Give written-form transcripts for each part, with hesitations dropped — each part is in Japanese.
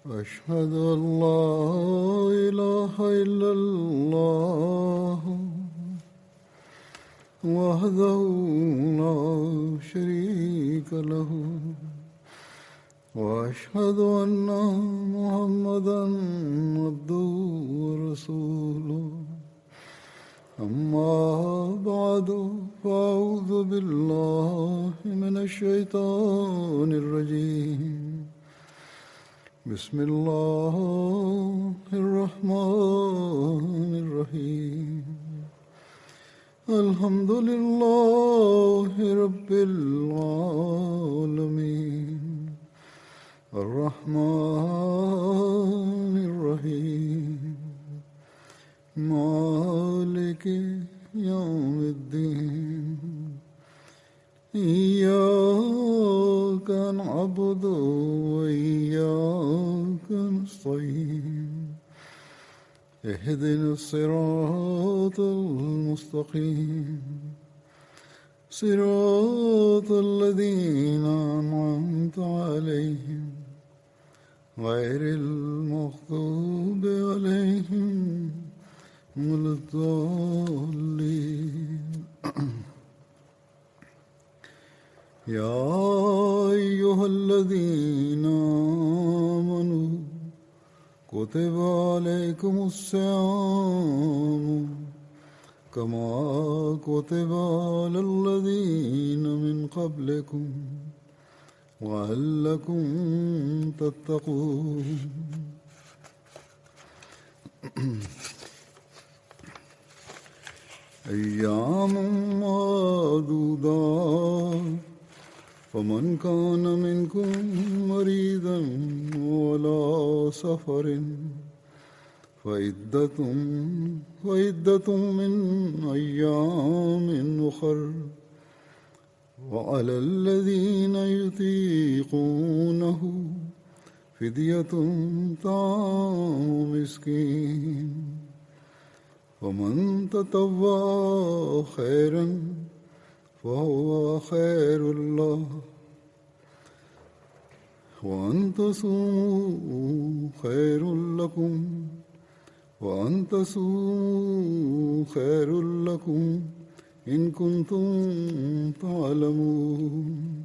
أشهد أن لا إله إلا الله وحده لا شريك له وأشهد أن محمدا عبده ورسوله أما بعد فأعوذ بالله من الشيطان الرجيم بسم الله الرحمن الرحيم الحمد لله رب العالمين الرحمن الرحيم مالك يوم الدين إياك نعبد وإياك نستعين اهدنا الصراط المستقيم صراط الذين أنعمت عليهم غير المغضوب عليهم ولا الضالين يا أيها الذين آمنوا كتب عليكم الصيام كما كتب على الذين من قبلكم لعلكم تتقون أيام معدودات فمن كان منكم مريضا وعلى سفر فعدة من أيام أخر وعلى الذين يطيقونه فدية طعام مسكين ومن تطوع خيرا فهو خير الله وأن تصوموا خير لكم وأن تصوموا خير لكم إن كنتم تعلمون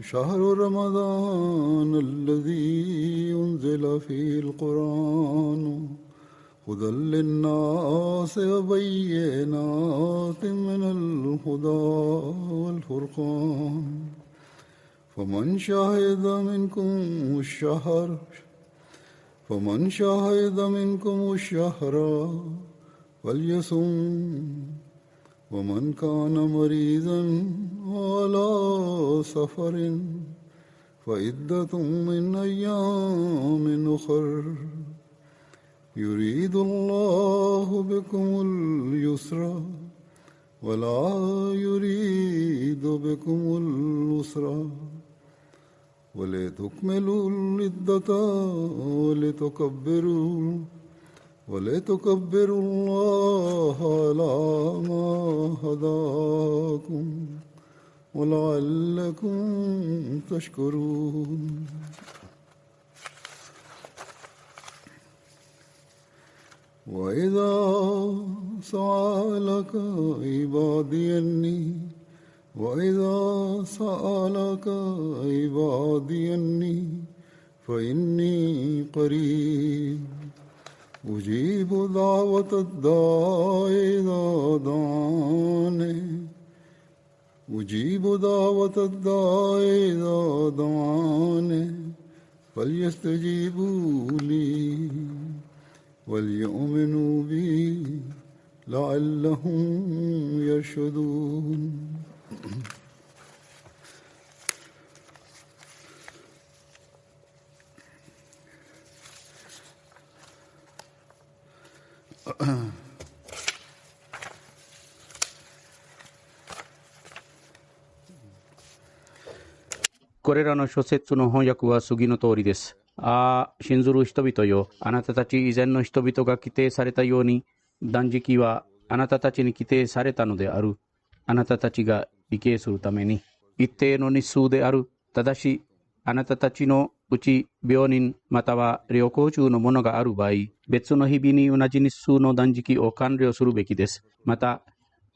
شهر رمضان الذي أنزل فيه القرآن هدى للناس وبينات من الهدى والفرقان فمن شهد منكم الشهر فليصم ومن كان مريضا على سفر فعدة من أيام أخر يريد الله بكم اليسر ولا يريد بكم العسر ولتكملوا العدة ولتكبروا الله على ما هداكم ولعلكم تشكرون وإذا سألك عبادي أني فإني قريب أجيب دعوة الداع إذا دعاني فليستجيبوا لي وليؤمنوا بي لعلهم يرشدون これらの諸説の翻訳は次の通りです。信ずる人々よ、あなたたち以前の人々が規定されたように、断食はあなたたちに規定されたのである。あなたたちが理解するために、一定の日数である。ただし、あなたたちのうち病人または旅行中のものがある場合、別の日々に同じ日数の断食を完了するべきです。また、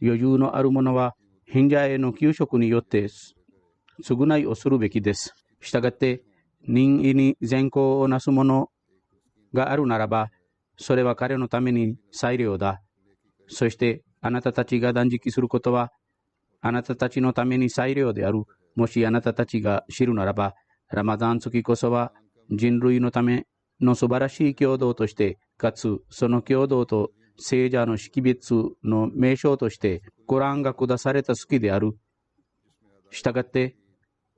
余裕のあるものは、貧者への給食によって償いをするべきです。したがって、任意に善行をなすものがあるならば、それは彼のために裁量だ。そして、あなたたちが断食することは、あなたたちのために裁量である。もしあなたたちが知るならば、ラマダン月こそは人類のための素晴らしい共同として、かつその共同と聖者の識別の名称として、コランが下された月である。したがって、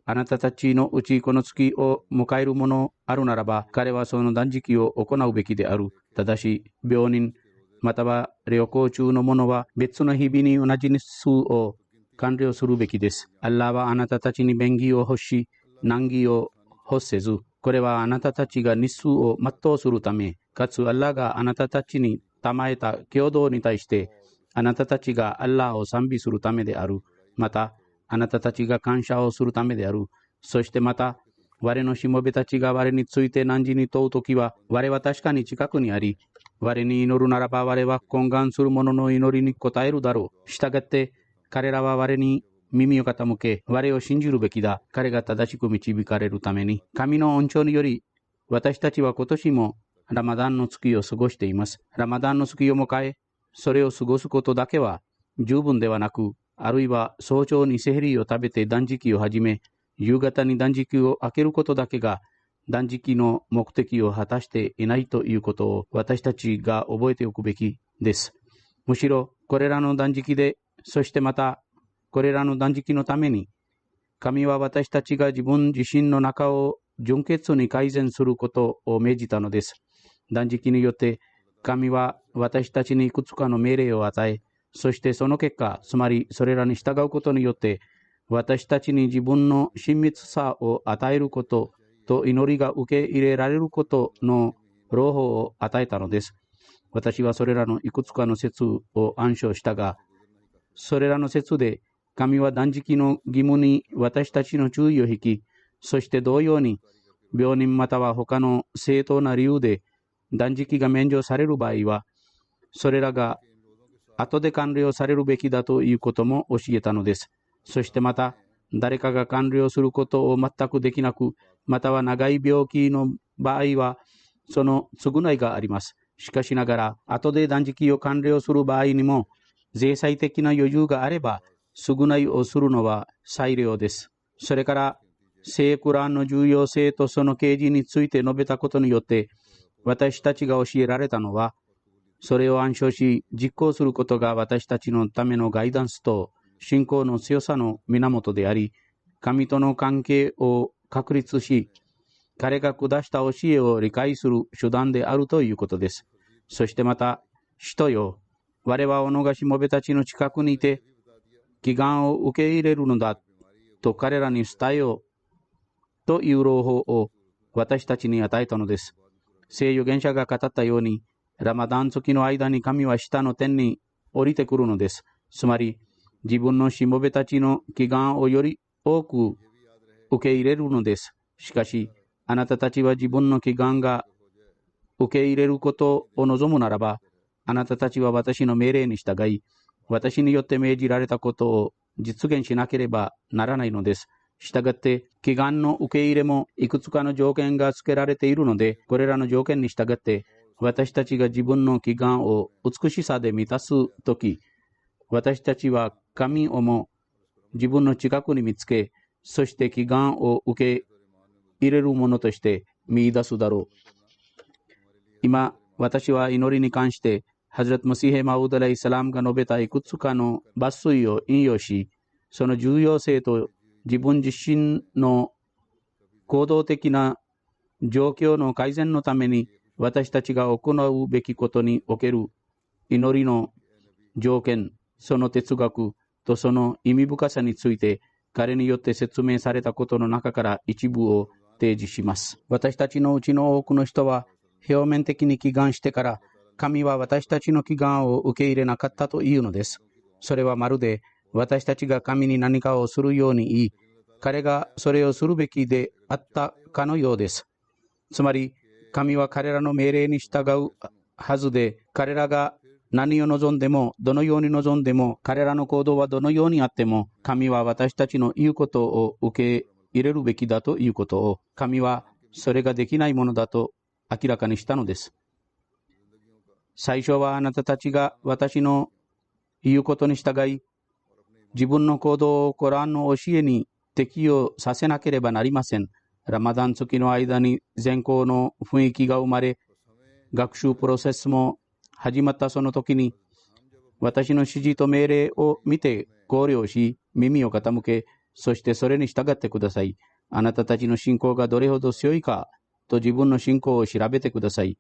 あなたたちのうちこの月を迎えるものあるならば、彼はその断食を行うべきである。ただし、病人、または旅行中の者は別の日々に同じ日数を完了するべきです。アッラーはあなたたちに便宜を欲し、難儀を欲せず、これはあなたたちが日数を全うするため、かつアッラーがあなたたちに賜えた共同に対して、あなたたちがアッラーを賛美するためである。また、あなたたちが感謝をするためである。そしてまた、我のしもべたちが我について何時に問うときは、我は確かに近くにあり、我に祈るならば我は懇願する者の祈りに応えるだろう。したがって、彼らは我に耳を傾け、我を信じるべきだ。彼が正しく導かれるために。神の恩寵により、私たちは今年もラマダンの月を過ごしています。ラマダンの月を迎え、それを過ごすことだけは十分ではなく、あるいは早朝にセヘリを食べて断食を始め、夕方に断食を開けることだけが断食の目的を果たしていないということを私たちが覚えておくべきです。むしろこれらの断食で、そしてまたこれらの断食のために、神は私たちが自分自身の中を純潔に改善することを命じたのです。断食によって神は私たちにいくつかの命令を与え、そしてその結果、つまりそれらに従うことによって、私たちに自分の親密さを与えることと祈りが受け入れられることの朗報を与えたのです。私はそれらのいくつかの説を暗唱したが、それらの説で神は断食の義務に私たちの注意を引き、そして同様に病人または他の正当な理由で断食が免除される場合は、それらが後で完了されるべきだということも教えたのです。そしてまた、誰かが完了することを全くできなく、または長い病気の場合は、その償いがあります。しかしながら、後で断食を完了する場合にも、税制的な余裕があれば、償いをするのは裁量です。それから、聖クランの重要性とその啓示について述べたことによって、私たちが教えられたのは、それを暗唱し、実行することが私たちのためのガイダンスと信仰の強さの源であり、神との関係を確立し、彼が下した教えを理解する手段であるということです。そしてまた、人よ、我はおのがしもべたちの近くにいて、祈願を受け入れるのだと彼らに伝えようという朗報を私たちに与えたのです。聖預言者が語ったように、ラマダン月の間に神は下の天に降りてくるのです。つまり、自分のしもべたちの祈願をより多く受け入れるのです。しかし、あなたたちは自分の祈願が受け入れることを望むならば、あなたたちは私の命令に従い、私によって命じられたことを実現しなければならないのです。したがって、祈願の受け入れもいくつかの条件が付けられているので、これらの条件に従って、私たちが自分の祈願を美しさで満たすとき、私たちは神をも自分の近くに見つけ、そして祈願を受け入れるものとして見出すだろう。今、私は祈りに関して、ハズラト・マシーヘ・マウード・アライ・サラムが述べたいくつかの抜粋を引用し、その重要性と自分自身の行動的な状況の改善のために、私たちが行うべきことにおける祈りの条件、その哲学とその意味深さについて彼によって説明されたことの中から一部を提示します。私たちのうちの多くの人は表面的に祈願してから神は私たちの祈願を受け入れなかったというのです。それはまるで私たちが神に何かをするように言い、彼がそれをするべきであったかのようです。つまり神は彼らの命令に従うはずで、彼らが何を望んでも、どのように望んでも、彼らの行動はどのようにあっても、神は私たちの言うことを受け入れるべきだということを、神はそれができないものだと明らかにしたのです。最初はあなたたちが私の言うことに従い、自分の行動をコランの教えに適用させなければなりません。ラマダン月の間に善行の雰囲気が生まれ、学習プロセスも始まったその時に、私の指示と命令を見て考慮し、耳を傾け、そしてそれに従ってください。あなたたちの信仰がどれほど強いかと自分の信仰を調べてください。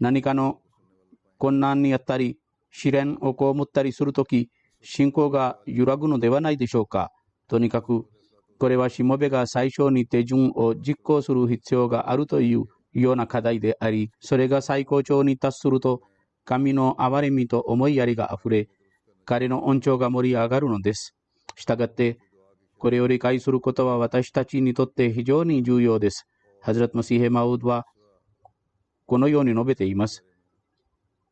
何かの困難にあったり、試練を被ったりするとき、信仰が揺らぐのではないでしょうか。とにかく、これはしもべが最初に手順を実行する必要があるというような課題であり、それが最高潮に達すると、神の憐れみと思いやりがあふれ、彼の恩寵が盛り上がるのです。したがって、これを理解することは私たちにとって非常に重要です。ハズラト・マシーヘ・マウドはこのように述べています。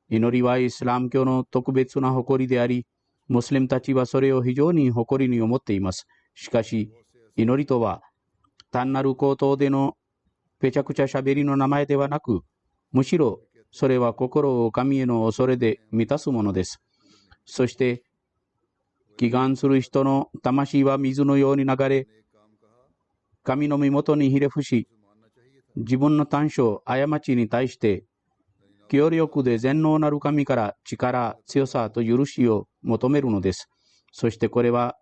祈りはイスラム教の特別な誇りであり、ムスリムたちはそれを非常に誇りに思っています。しかし、祈りとは単なる口頭でのぺちゃくちゃしゃべりの名前ではなく、むしろそれは心を神への恐れで満たすものです。そして、祈願する人の魂は水のように流れ、神の身元にひれ伏し、自分の短所、過ちに対して、強力で全能なる神から力、強さと許しを求めるのです。そしてこれは、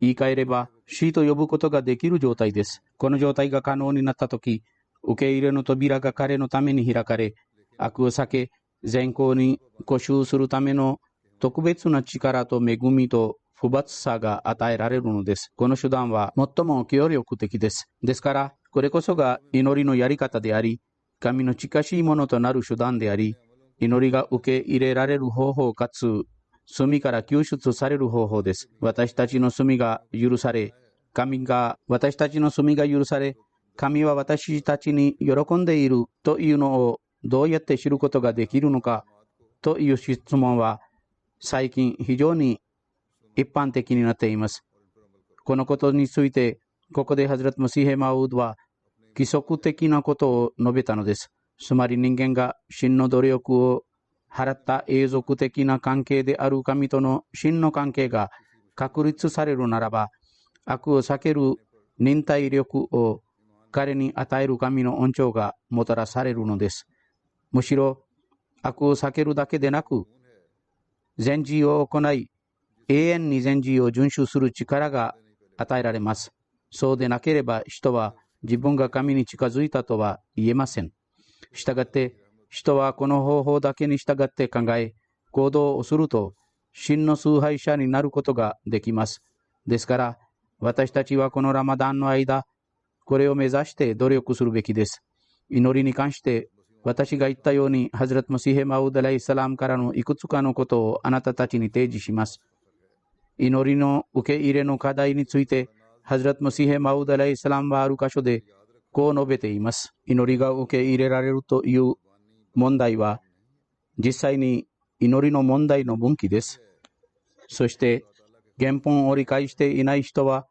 言い換えれば、死と呼ぶことができる状態です。この状態が可能になったとき、受け入れの扉が彼のために開かれ、悪を避け、善行に固執するための特別な力と恵みと不罰さが与えられるのです。この手段は最も協力的です。ですから、これこそが祈りのやり方であり、神の近しいものとなる手段であり、祈りが受け入れられる方法かつ、罪から救出される方法です。私たちの罪が許され、神は私たちに喜んでいるというのをどうやって知ることができるのかという質問は最近非常に一般的になっています。このことについてここでハズラト・マシーヘ・マウードは規則的なことを述べたのです。つまり人間が真の努力を払った永続的な関係である神との真の関係が確立されるならば、悪を避ける忍耐力を彼に与える神の恩寵がもたらされるのです。むしろ悪を避けるだけでなく、善事を行い、永遠に善事を遵守する力が与えられます。そうでなければ人は自分が神に近づいたとは言えません。したがって人はこの方法だけに従って考え、行動をすると真の崇拝者になることができます。ですから私たちはこのラマダンの間、これを目指して努力するべきです。祈りに関して私が言ったように、ハズラト・マシーヘ・マウード・アライヒサラムからのいくつかのことをあなたたちに提示します。祈りの受け入れの課題について、ハズラト・マシーヘ・マウード・アライヒサラムはある箇所でこう述べています。祈りが受け入れられるという問題は、実際に祈りの問題の分岐です。そして、原本を理解していない人は、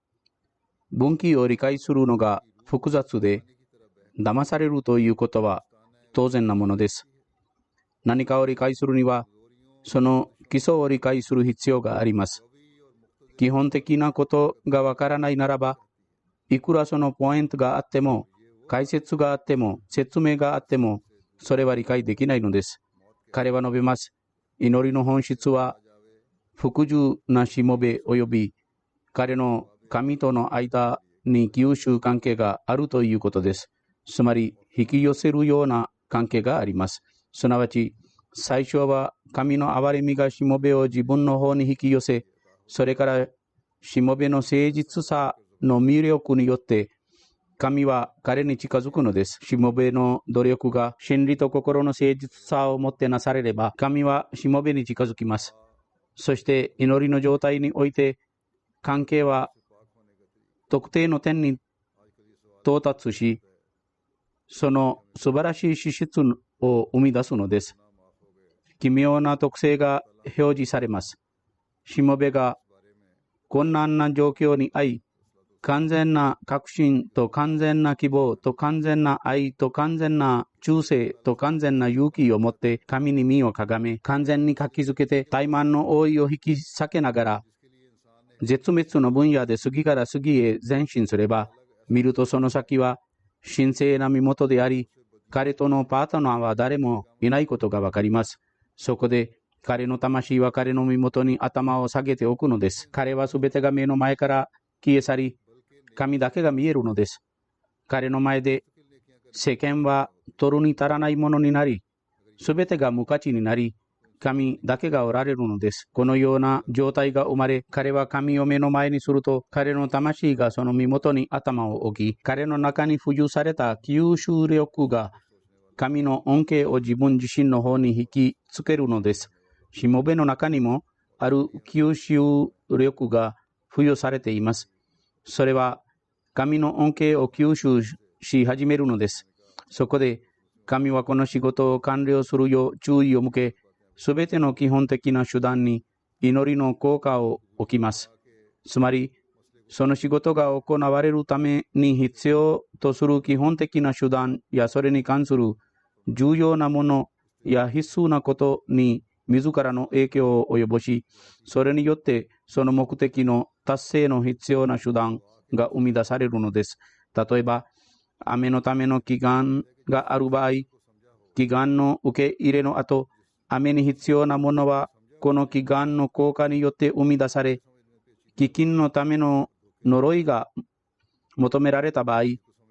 分岐を理解するのが複雑で、騙されるということは当然なものです。何かを理解するには、その基礎を理解する必要があります。基本的なことがわからないならば、いくらそのポイントがあっても、解説があっても、説明があっても、それは理解できないのです。彼は述べます。祈りの本質は、服従なしもべ及び彼の神との間に吸収関係があるということです。つまり、引き寄せるような関係があります。すなわち、最初は神の憐れみがしもべを自分の方に引き寄せ、それからしもべの誠実さの魅力によって神は彼に近づくのです。しもべの努力が真理と心の誠実さをもってなされれば、神はしもべに近づきます。そして祈りの状態において関係は特定の点に到達し、その素晴らしい資質を生み出すのです。奇妙な特性が表示されます。しもべが困難な状況に遭い、完全な確信と完全な希望と完全な愛と完全な忠誠と完全な勇気を持って神に身をかがめ、完全に活気づけて怠慢の覆いを引き裂けながら、絶滅の分野で次から次へ前進すれば、見るとその先は神聖な身元であり、彼とのパートナーは誰もいないことがわかります。そこで彼の魂は彼の身元に頭を下げておくのです。彼はすべてが目の前から消え去り、神だけが見えるのです。彼の前で世間は取るに足らないものになり、すべてが無価値になり、神だけがおられるのです。このような状態が生まれ、彼は神を目の前にすると、彼の魂がその身元に頭を置き、彼の中に付与された吸収力が神の恩恵を自分自身の方に引きつけるのです。しもべの中にもある吸収力が付与されています。それは神の恩恵を吸収し始めるのです。そこで神はこの仕事を完了するよう注意を向け、すべての基本的な手段に祈りの効果を置きます。つまり、その仕事が行われるために必要とする基本的な手段やそれに関する重要なものや必須なことに自らの影響を及ぼし、それによってその目的の達成の必要な手段が生み出されるのです。例えば、雨のための祈願がある場合、祈願の受け入れの後、雨に必要なものはこの祈願の効果によって生み出され、飢饉のための呪いが求められた場合、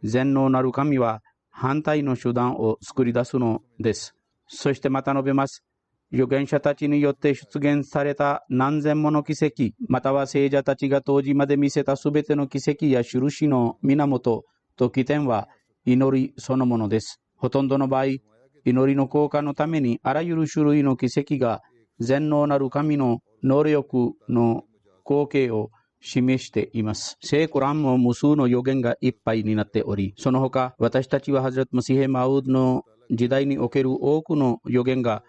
全能なる神は反対の手段を作り出すのです。そしてまた述べます。預言者たちによって出現された何千もの奇跡、または聖者たちが当時まで見せたすべての奇跡や印の源と起点は祈りそのものです。ほとんどの場合、祈りの効果のためにあらゆる種類の奇跡が全能なる神の能力の光景を示しています。聖コランも無数の予言がいっぱいになっており、その他私たちはハズラト・マシーヘ・マウードの時代における多くの予言が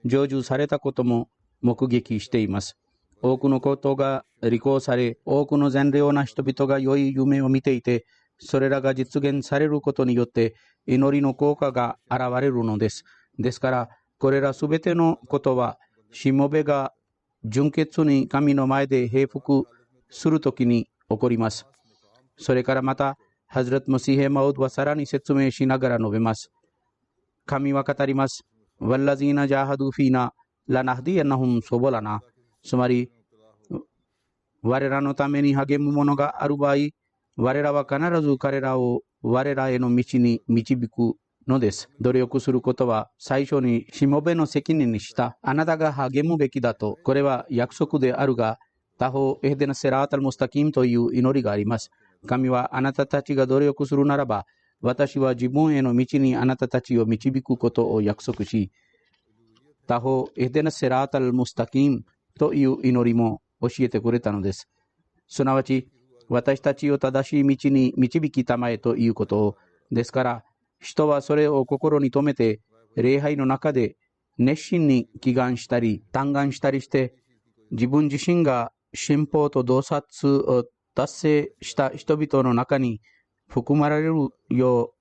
成就されたことも目撃しています。多くのことが履行され、多くの善良な人々が良い夢を見ていて、それらが実現されることによって祈りの効果が現れるのです。ですから、これらすべてのことは、しもべが純潔に神の前で平服するときに起こります。それからまた、ハズラト・マシーヘ・マウードはさらに説明しながら述べます。神は語ります。ワッラジーナ・ジャーハドゥ・フィーナ・ラナフディアナフン・ソボラナ。つまり、我らのために励むものがある場合、我らは必ず彼らを我らへの道に導くのです。努力することは最初にしもべの責任にした。あなたが励むべきだと。これは約束であるが、他方、エヘデナ・セラータル・ムスタキムという祈りがあります。神はあなたたちが努力するならば、私は自分への道にあなたたちを導くことを約束し、他方、エヘデナ・セラータル・ムスタキムという祈りも教えてくれたのです。すなわち、私たちを正しい道に導きたまえということを。ですから、人はそれを心に留めて、礼拝の中で熱心に祈願したり、嘆願したりして、自分自身が信奉と洞察を達成した人々の中に含まれるよう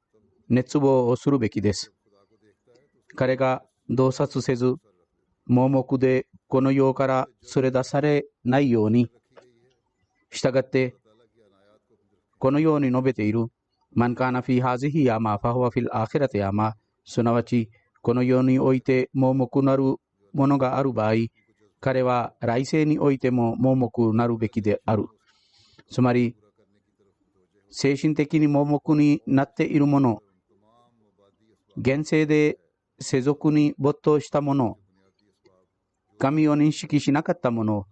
熱望をするべきです。彼が洞察せず、盲目でこの世から連れ出されないように、したがって、このように述べている、マンカナフィハジヒヤマファホワフィルアヒラテヤマ、すなわち、この世において盲目なるものがある場合、彼は来世においても盲目なるべきである。つまり、精神的に盲目になっているもの、現世で世俗に没頭したもの、神を認識しなかったもの、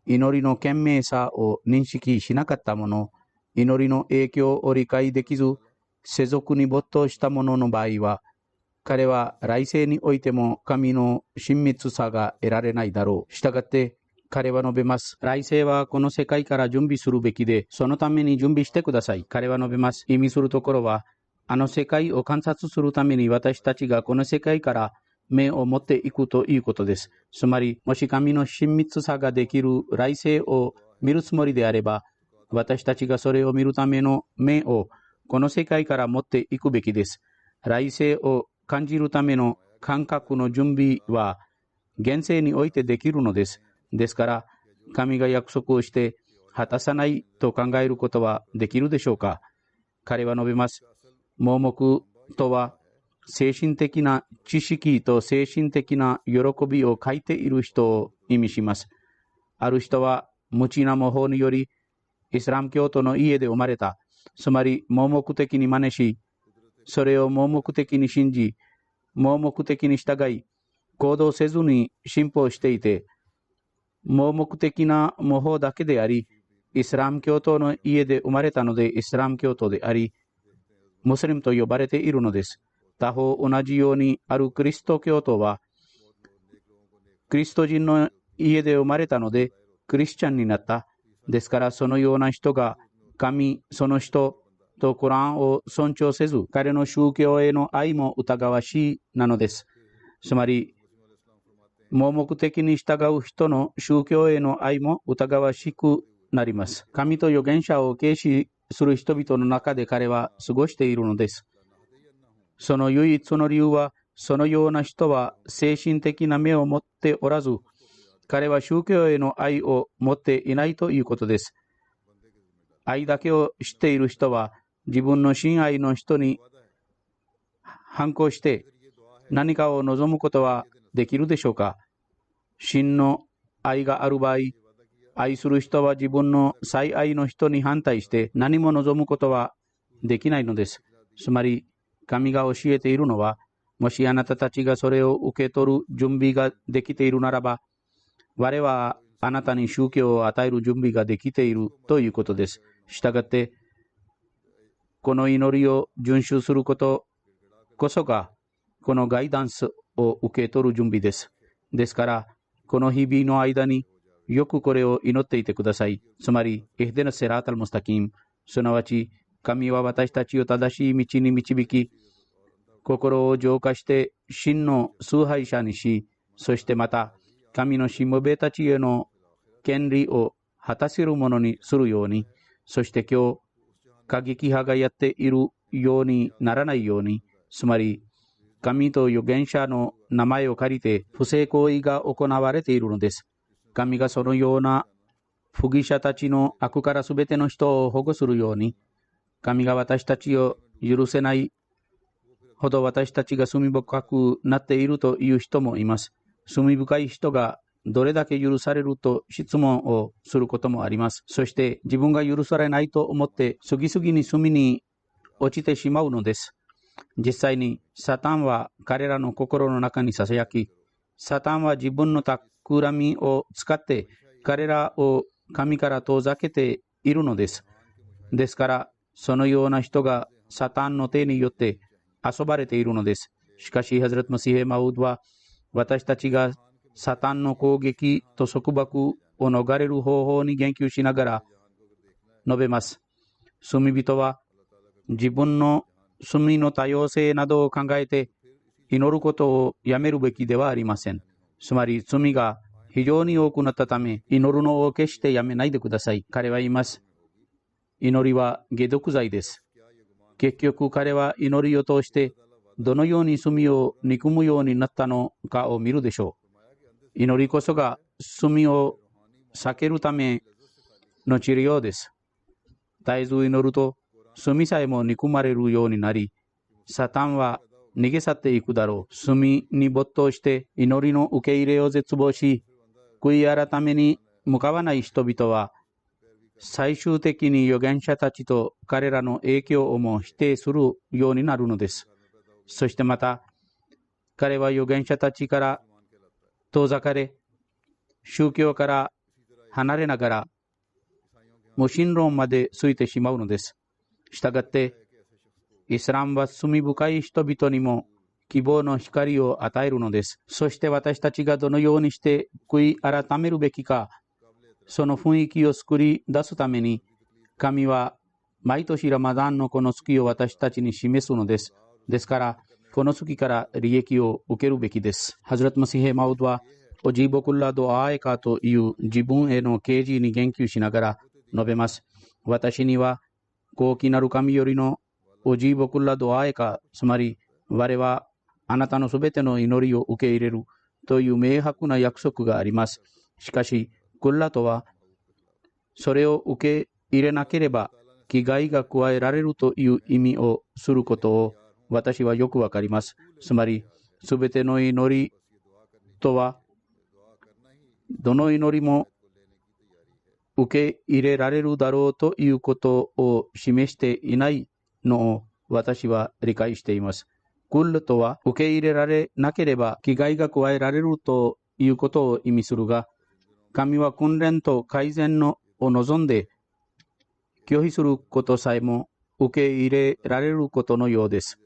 祈りの賢明さを認識しなかった者、祈りの影響を理解できず、世俗に没頭した者の場合は、彼は来世においても神の親密さが得られないだろう。したがって、彼は述べます。来世はこの世界から準備するべきで、そのために準備してください。彼は述べます。意味するところは、あの世界を観察するために私たちがこの世界から目を持っていくということです。つまり、もし神の親密さができる来世を見るつもりであれば、私たちがそれを見るための目をこの世界から持っていくべきです。来世を感じるための感覚の準備は現世においてできるのです。ですから、神が約束をして果たさないと考えることはできるでしょうか。彼は述べます。盲目とは精神的な知識と精神的な喜びを欠いている人を意味します。ある人は無知な模倣によりイスラム教徒の家で生まれた。つまり盲目的に真似し、それを盲目的に信じ、盲目的に従い、行動せずに信奉していて、盲目的な模倣だけであり、イスラム教徒の家で生まれたのでイスラム教徒であり、ムスリムと呼ばれているのです。他方、同じようにあるキリスト教徒は、キリスト人の家で生まれたのでクリスチャンになった。ですから、そのような人が神、その人とコランを尊重せず、彼の宗教への愛も疑わしいなのです。つまり、盲目的に従う人の宗教への愛も疑わしくなります。神と預言者を軽視する人々の中で彼は過ごしているのです。その唯一の理由は、そのような人は精神的な目を持っておらず、彼は宗教への愛を持っていないということです。愛だけを知っている人は、自分の親愛の人に反抗して何かを望むことはできるでしょうか。真の愛がある場合、愛する人は自分の最愛の人に反対して何も望むことはできないのです。つまり、神が教えているのは、もしあなたたちがそれを受け取る準備ができているならば、我はあなたに宗教を与える準備ができているということです。したがって、この祈りを遵守することこそが、このガイダンスを受け取る準備です。ですから、この日々の間によくこれを祈っていてください。つまり、イフデナセラータルムスタキン、すなわち、神は私たちを正しい道に導き、心を浄化して真の崇拝者にし、そしてまた、神のしもべたちへの権利を果たせるものにするように、そして今日、過激派がやっているようにならないように、つまり、神と預言者の名前を借りて不正行為が行われているのです。神がそのような不義者たちの悪からすべての人を保護するように、神が私たちを許せないほど私たちが罪深くなっているという人もいます。罪深い人がどれだけ許されると質問をすることもあります。そして自分が許されないと思って次々に罪に落ちてしまうのです。実際にサタンは彼らの心の中にささやき、サタンは自分の企みを使って彼らを神から遠ざけているのです。ですから、そのような人がサタンの手によって遊ばれているのです。しかし、ハズラト・マシー・マウドは私たちがサタンの攻撃と束縛を逃れる方法に言及しながら述べます。罪人は自分の罪の多様性などを考えて祈ることをやめるべきではありません。つまり罪が非常に多くなったため祈るのを決してやめないでください。彼は言います。祈りは解毒剤です。結局彼は祈りを通してどのように罪を憎むようになったのかを見るでしょう。祈りこそが罪を避けるための治療です。絶えず祈ると罪さえも憎まれるようになり、サタンは逃げ去っていくだろう。罪に没頭して祈りの受け入れを絶望し、悔い改めに向かわない人々は、最終的に預言者たちと彼らの影響をも否定するようになるのです。そしてまた、彼は預言者たちから遠ざかれ、宗教から離れながら無神論までついてしまうのです。したがって、イスラムは罪深い人々にも希望の光を与えるのです。そして私たちがどのようにして悔い改めるべきか、その雰囲気を作り出すために、神は毎年ラマダンのこの月を私たちに示すのです。ですから、この月から利益を受けるべきです。ハズラト・マシヘ・マウドは、おジーボクッラド・アーエカという自分への啓示に言及しながら述べます。私には、高貴なる神よりのおジーボクッラド・アーエカ、つまり、我はあなたのすべての祈りを受け入れるという明白な約束があります。しかし、クッラとは、それを受け入れなければ危害が加えられるという意味をすることを私はよくわかります。つまり、すべての祈りとは、どの祈りも受け入れられるだろうということを示していないのを私は理解しています。クルとは受け入れられなければ危害が加えられるということを意味するが、神は訓練と改善を望んで拒否することさえも受け入れられることのようです。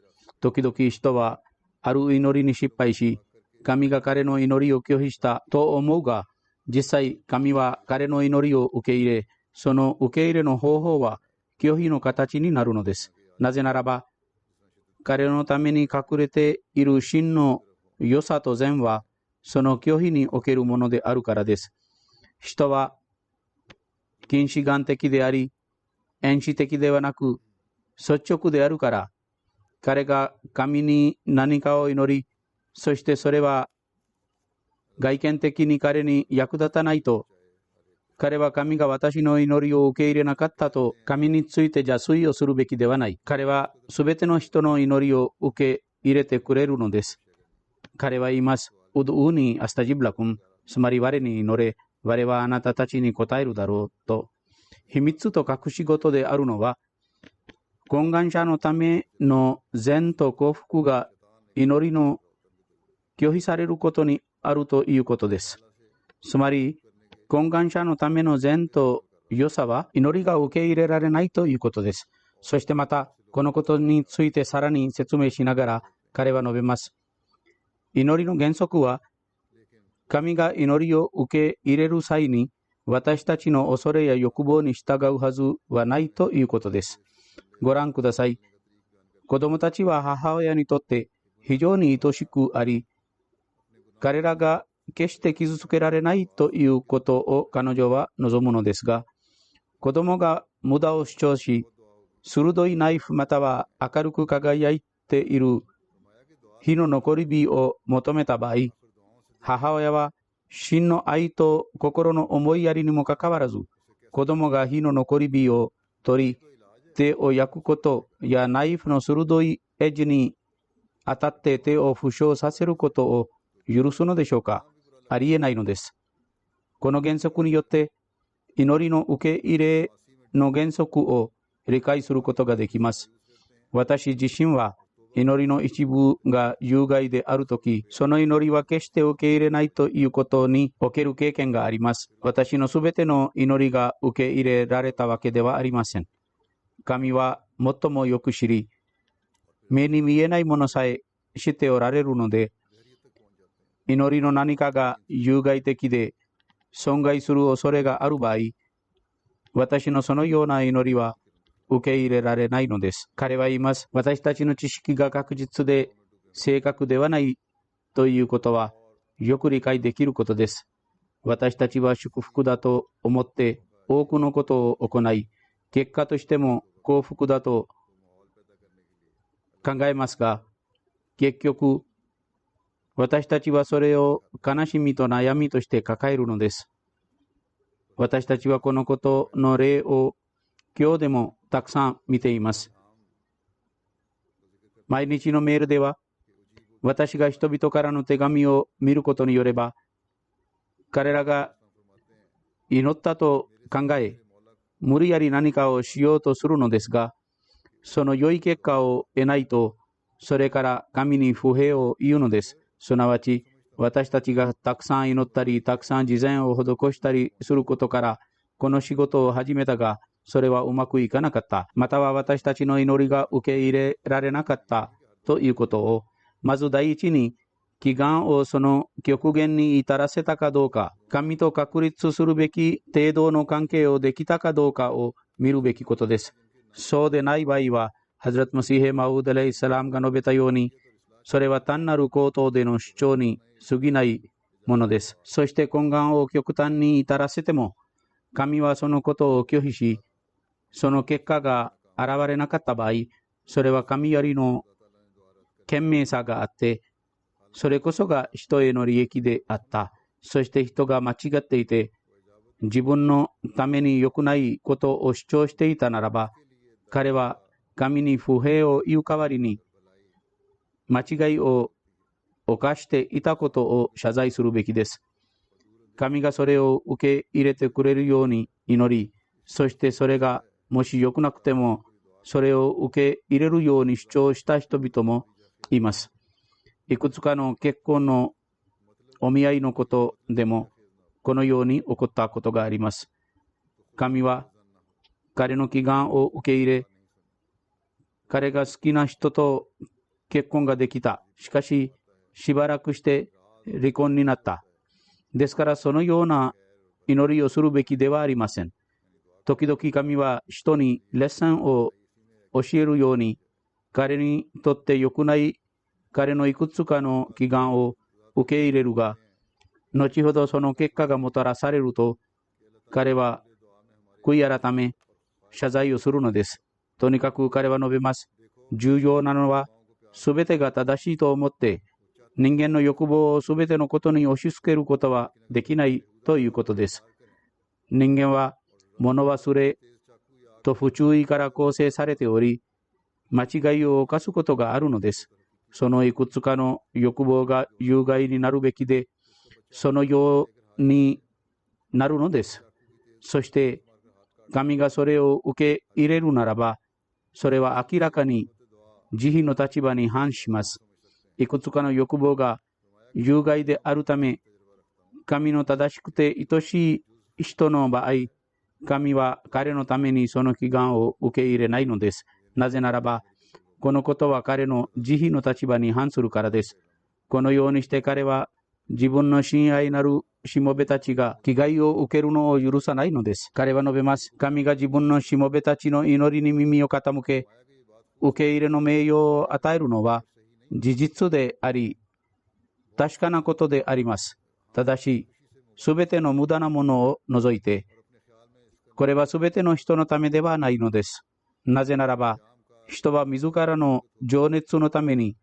時々人はある祈りに失敗し、神が彼の祈りを拒否したと思うが、実際神は彼の祈りを受け入れ、その受け入れの方法は拒否の形になるのです。なぜならば、彼のために隠れている真の良さと善は、その拒否におけるものであるからです。人は近視眼的であり、遠視的ではなく、率直であるから、彼が神に何かを祈り、そしてそれは外見的に彼に役立たないと、彼は神が私の祈りを受け入れなかったと神について邪推をするべきではない。彼はすべての人の祈りを受け入れてくれるのです。彼は言います。ウドゥーニアスタジブラクン、つまり我に祈れ、我はあなたたちに答えるだろうと。秘密と隠し事であるのは、懇願者のための善と幸福が祈りの拒否されることにあるということです。つまり、懇願者のための善と良さは祈りが受け入れられないということです。そしてまた、このことについてさらに説明しながら彼は述べます。祈りの原則は、神が祈りを受け入れる際に私たちの恐れや欲望に従うはずはないということです。ご覧ください。子供たちは母親にとって非常に愛しくあり、彼らが決して傷つけられないということを彼女は望むのですが、子供が無駄を主張し、鋭いナイフまたは明るく輝いている火の残り火を求めた場合、母親は真の愛と心の思いやりにもかかわらず、子供が火の残り火を取り、手を焼くことやナイフの鋭いエッジに当たって手を負傷させることを許すのでしょうか。ありえないのです。この原則によって祈りの受け入れの原則を理解することができます。私自身は祈りの一部が有害であるとき、その祈りは決して受け入れないということにおける経験があります。私のすべての祈りが受け入れられたわけではありません。神は最もよく知り、目に見えないものさえ知っておられるので、祈りの何かが有害的で損害する恐れがある場合、私のそのような祈りは受け入れられないのです。彼は言います。私たちの知識が確実で正確ではないということはよく理解できることです。私たちは祝福だと思って多くのことを行い、結果としても幸福だと考えますが、結局、私たちはそれを悲しみと悩みとして抱えるのです。私たちはこのことの例を今日でもたくさん見ています。毎日のメールでは、私が人々からの手紙を見ることによれば、彼らが祈ったと考え、無理やり何かをしようとするのですが、その良い結果を得ないと、それから神に不平を言うのです。すなわち、私たちがたくさん祈ったり、たくさん慈善を施したりすることから、この仕事を始めたが、それはうまくいかなかった。または私たちの祈りが受け入れられなかったということを、まず第一に、祈願をその極限に至らせたかどうか、神と確立するべき程度の関係をできたかどうかを見るべきことです。そうでない場合は、ハズラト・マシーヘ・マウード・アレイ・サラムが述べたように、それは単なる口頭での主張に過ぎないものです。そして懇願を極端に至らせても、神はそのことを拒否し、その結果が現れなかった場合、それは神よりの賢明さがあって、それこそが人への利益であった。そして人が間違っていて、自分のために良くないことを主張していたならば、彼は神に不平を言う代わりに、間違いを犯していたことを謝罪するべきです。神がそれを受け入れてくれるように祈り、そしてそれがもし良くなくても、それを受け入れるように主張した人々もいます。いくつかの結婚のお見合いのことでも、このように起こったことがあります。神は彼の祈願を受け入れ、彼が好きな人と結婚ができた。しかし、しばらくして離婚になった。ですから、そのような祈りをするべきではありません。時々神は人にレッスンを教えるように、彼にとって良くない彼のいくつかの祈願を受け入れるが、後ほどその結果がもたらされると、彼は悔い改め、謝罪をするのです。とにかく彼は述べます。重要なのは、すべてが正しいと思って、人間の欲望をすべてのことに押し付けることはできないということです。人間は物忘れと不注意から構成されており、間違いを犯すことがあるのです。そのいくつかの欲望が有害になるべきで、そのようになるのです。そして、神がそれを受け入れるならば、それは明らかに慈悲の立場に反します。いくつかの欲望が有害であるため、神の正しくて愛しい人の場合、神は彼のためにその祈願を受け入れないのです。なぜならば、このことは彼の慈悲の立場に反するからです。このようにして彼は自分の親愛なるしもべたちが危害を受けるのを許さないのです。彼は述べます。神が自分のしもべたちの祈りに耳を傾け、受け入れの名誉を与えるのは事実であり、確かなことであります。ただし、すべての無駄なものを除いて、これはすべての人のためではないのです。なぜならば、人は自らの情熱のために、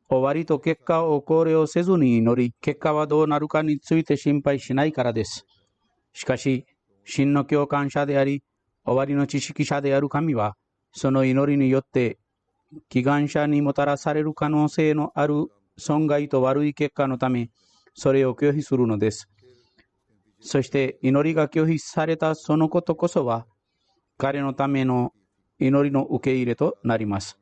終わりと結果を考慮せずに祈り、結果はどうなるかについて心配しないからです。しかし、真の共感者であり、終わりの知識者である神は、その祈りによって、祈願者にもたらされる可能性のある損害と悪い結果のため、それを拒否するのです。そして祈りが拒否されたそのことこそは、彼のための祈りの受け入れとなります。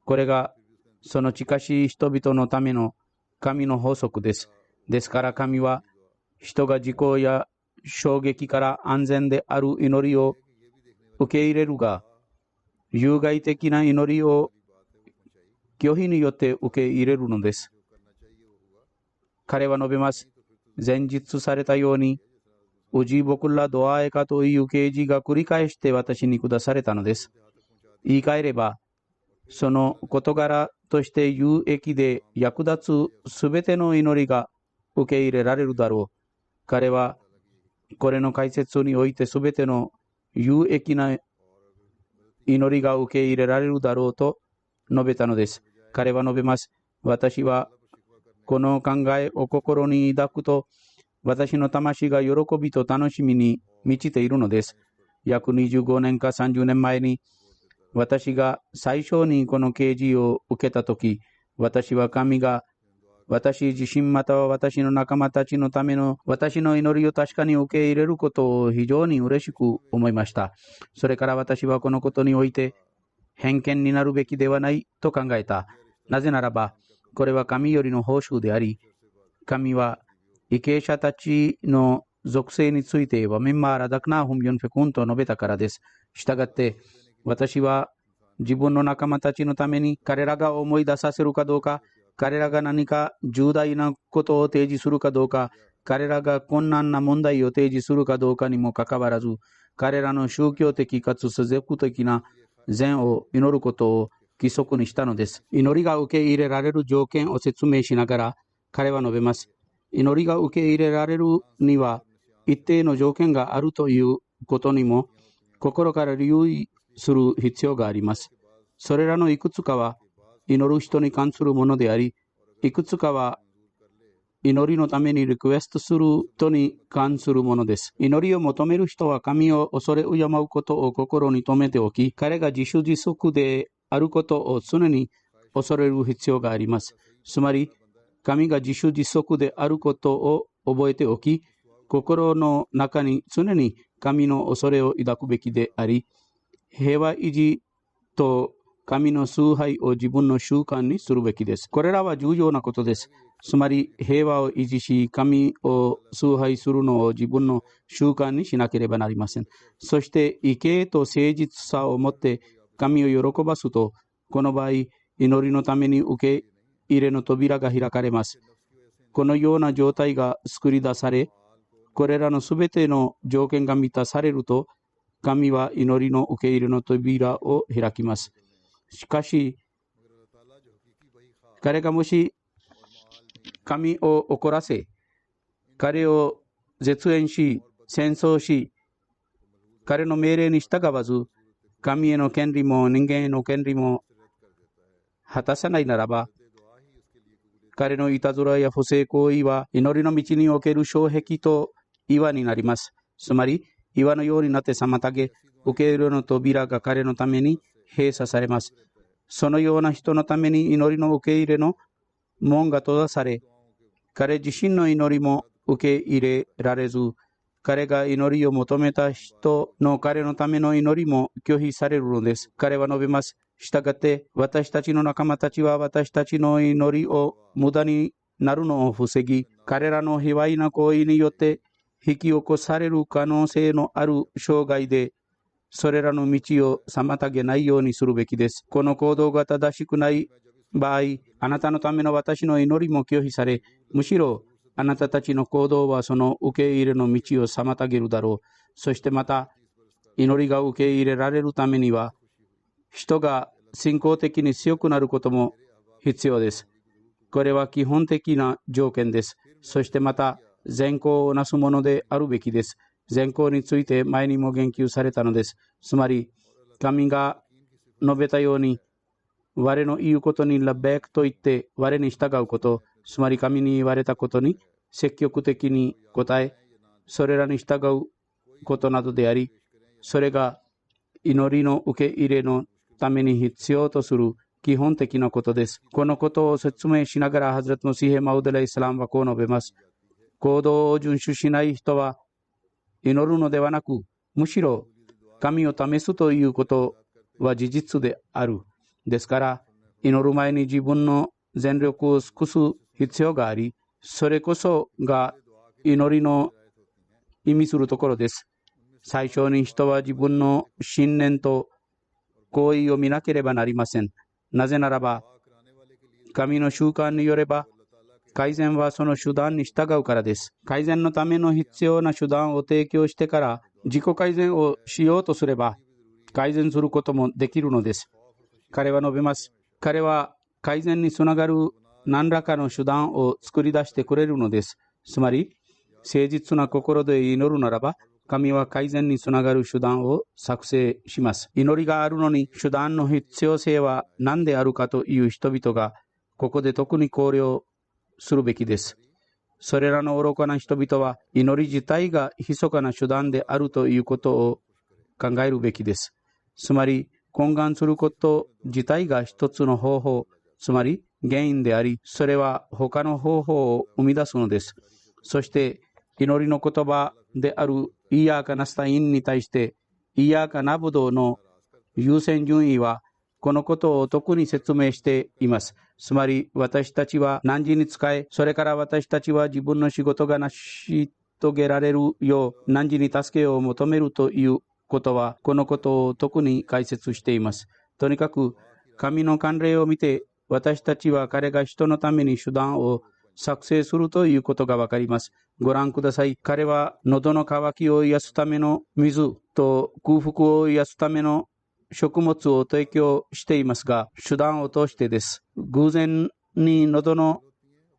これがその近しい人々のための神の法則です。ですから神は人が事故や衝撃から安全である祈りを受け入れるが、有害的な祈りを拒否によって受け入れるのです。彼は述べます。前述されたように、ウジボクラドアエカという啓示が繰り返して私に下されたのです。言い換えれば、その事柄として有益で役立つすべての祈りが受け入れられるだろう。彼はこれの解説においてすべての有益な祈りが受け入れられるだろうと述べたのです。彼は述べます。私はこの考えを心に抱くと、私の魂が喜びと楽しみに満ちているのです。約25年か30年前に、私が最初にこの啓示を受けたとき、私は神が私自身または私の仲間たちのための私の祈りを確かに受け入れることを非常に嬉しく思いました。それから私はこのことにおいて偏見になるべきではないと考えた。なぜならば、これは神よりの報酬であり、神は異形者たちの属性についてはメンマーラダクナーフムヨンフェクンと述べたからです。したがって私は自分の仲間たちのために彼らが思い出させるかどうか、彼らが何か重大なことを提示するかどうか、彼らが困難な問題を提示するかどうかにもかかわらず、彼らの宗教的かつ世俗的な善を祈ることを規則にしたのです。祈りが受け入れられる条件を説明しながら彼は述べます。祈りが受け入れられるには一定の条件があるということにも心から留意する必要があります。それらのいくつかは祈る人に関するものであり、いくつかは祈りのためにリクエストする人に関するものです。祈りを求める人は神を恐れ敬うことを心に留めておき、彼が自主自足であることを常に恐れる必要があります。つまり、神が自主自足であることを覚えておき、心の中に常に神の恐れを抱くべきであり、平和維持と神の崇拝を自分の習慣にするべきです。これらは重要なことです。つまり、平和を維持し、神を崇拝するのを自分の習慣にしなければなりません。そして、畏敬と誠実さをもって神を喜ばすと、この場合、祈りのために受け入れの扉が開かれます。このような状態が作り出され、これらのすべての条件が満たされると、神は祈りの受け入れの扉を開きます。しかし、彼がもし神を怒らせ、彼を絶縁し、戦争し、彼の命令に従わず、神への権利も人間への権利も果たさないならば、彼のいたずらや不正行為は祈りの道における障壁と岩になります。つまり、岩のようになって妨げ、受け入れの扉が彼のために閉鎖されます。そのような人のために祈りの受け入れの門が閉ざされ、彼自身の祈りも受け入れられず、彼が祈りを求めた人の彼のための祈りも拒否されるのです。彼は述べます。したがって、私たちの仲間たちは私たちの祈りを無駄になるのを防ぎ、彼らの卑猥な行為によって引き起こされる可能性のある障害で、それらの道を妨げないようにするべきです。この行動が正しくない場合、あなたのための私の祈りも拒否され、むしろあなたたちの行動はその受け入れの道を妨げるだろう。そしてまた、祈りが受け入れられるためには、人が信仰的に強くなることも必要です。これは基本的な条件です。そしてまた、善行をなすものであるべきです。善行について前にも言及されたのです。つまり、神が述べたように、我の言うことにラベックと言って我に従うこと、つまり神に言われたことに積極的に答え、それらに従うことなどであり、それが祈りの受け入れのために必要とする基本的なことです。このことを説明しながら、ハズラトのシーヘマウドライスラムはこう述べます。行動を遵守しない人は祈るのではなく、むしろ神を試すということは事実である。ですから、祈る前に自分の全力を尽くす必要があり、それこそが祈りの意味するところです。最初に人は自分の信念と行為を見なければなりません。なぜならば、神の習慣によれば、改善はその手段に従うからです。改善のための必要な手段を提供してから自己改善をしようとすれば、改善することもできるのです。彼は述べます。彼は改善につながる何らかの手段を作り出してくれるのです。つまり、誠実な心で祈るならば、神は改善につながる手段を作成します。祈りがあるのに手段の必要性は何であるかという人々が、ここで特に考慮するべきです。それらの愚かな人々は、祈り自体が密かな手段であるということを考えるべきです。つまり、懇願すること自体が一つの方法、つまり原因であり、それは他の方法を生み出すのです。そして、祈りの言葉であるイヤーカナスタインに対して、イヤーカナブドの優先順位は、このことを特に説明しています。つまり私たちは汝に仕え、それから私たちは自分の仕事が成し遂げられるよう汝に助けを求めるということは、このことを特に解説しています。とにかく神の慣例を見て、私たちは彼が人のために手段を作成するということがわかります。ご覧ください。彼は喉の渇きを癒すための水と空腹を癒すための食物を提供していますが、手段を通してです。偶然に喉の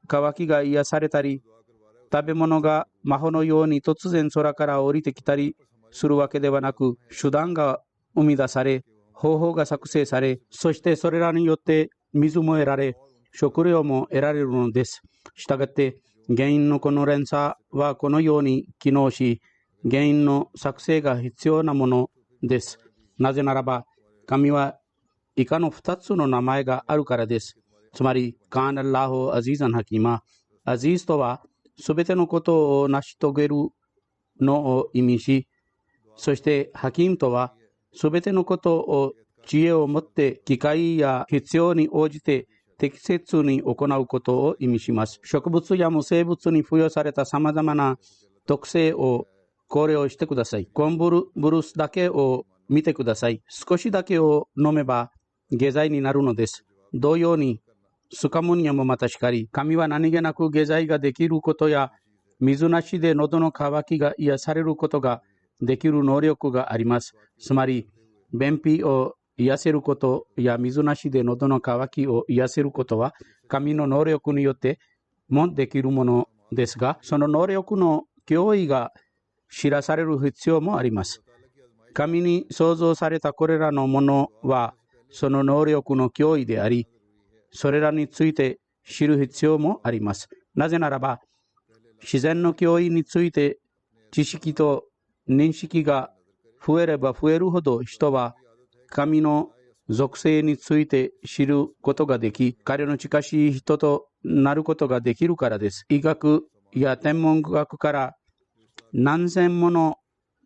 渇きが癒されたり、食べ物が魔法のように突然空から降りてきたりするわけではなく、手段が生み出され、方法が作成され、そしてそれらによって水も得られ、食料も得られるのです。したがって、原因のこの連鎖はこのように機能し、原因の作成が必要なものです。なぜならば、神は以下の2つの名前があるからです。つまり、カーン・アッラーホ・アジーザン・ハキーマ。アジーズとは、すべてのことを成し遂げるのを意味し、そしてハキームとは、すべてのことを知恵を持って機会や必要に応じて適切に行うことを意味します。植物や無生物に付与された様々な特性を考慮してください。コンブルスだけを見てください。少しだけを飲めば下剤になるのです。同様にスカモニアもまたしかり、神は何気なく下剤ができることや水なしで喉の渇きが癒されることができる能力があります。つまり、便秘を癒せることや水なしで喉の渇きを癒せることは神の能力によってもできるものですが、その能力の脅威が知らされる必要もあります。神に創造されたこれらのものはその能力の脅威であり、それらについて知る必要もあります。なぜならば、自然の脅威について知識と認識が増えれば増えるほど人は神の属性について知ることができ、彼の近しい人となることができるからです。医学や天文学から何千もの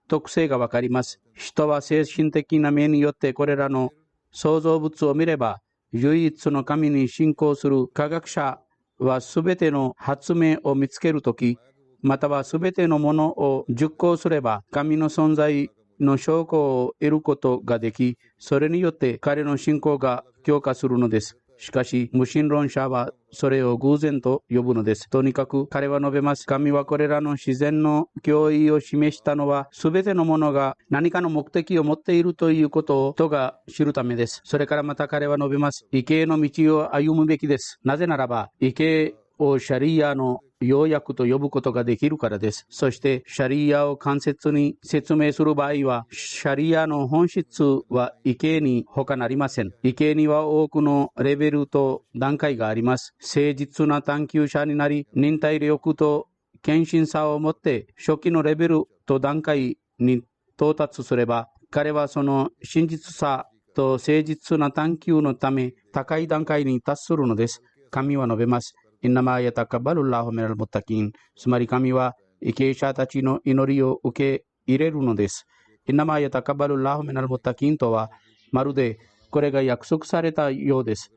特性がわかります。人は精神的な目によってこれらの創造物を見れば、唯一の神に信仰する科学者はすべての発明を見つけるとき、またはすべてのものを熟考すれば、神の存在の証拠を得ることができ、それによって彼の信仰が強化するのです。しかし、無神論者はそれを偶然と呼ぶのです。とにかく彼は述べます。神はこれらの自然の脅威を示したのは、すべてのものが何かの目的を持っているということを人が知るためです。それからまた彼は述べます。畏敬の道を歩むべきです。なぜならば、畏敬をシャリアの要約と呼ぶことができるからです。そして、シャリアを簡潔に説明する場合は、シャリアの本質は畏敬に他なりません。畏敬には多くのレベルと段階があります。誠実な探求者になり、忍耐力と献身さを持って初期のレベルと段階に到達すれば、彼はその真実さと誠実な探求のため高い段階に達するのです。神は述べます。インナマヤタカバルラホメラルムタキン。つまり神は畏敬者たちの祈りを受け入れるのです。インナマヤタカバルラホメラルムタキンとは、まるでこれが約束されたようです。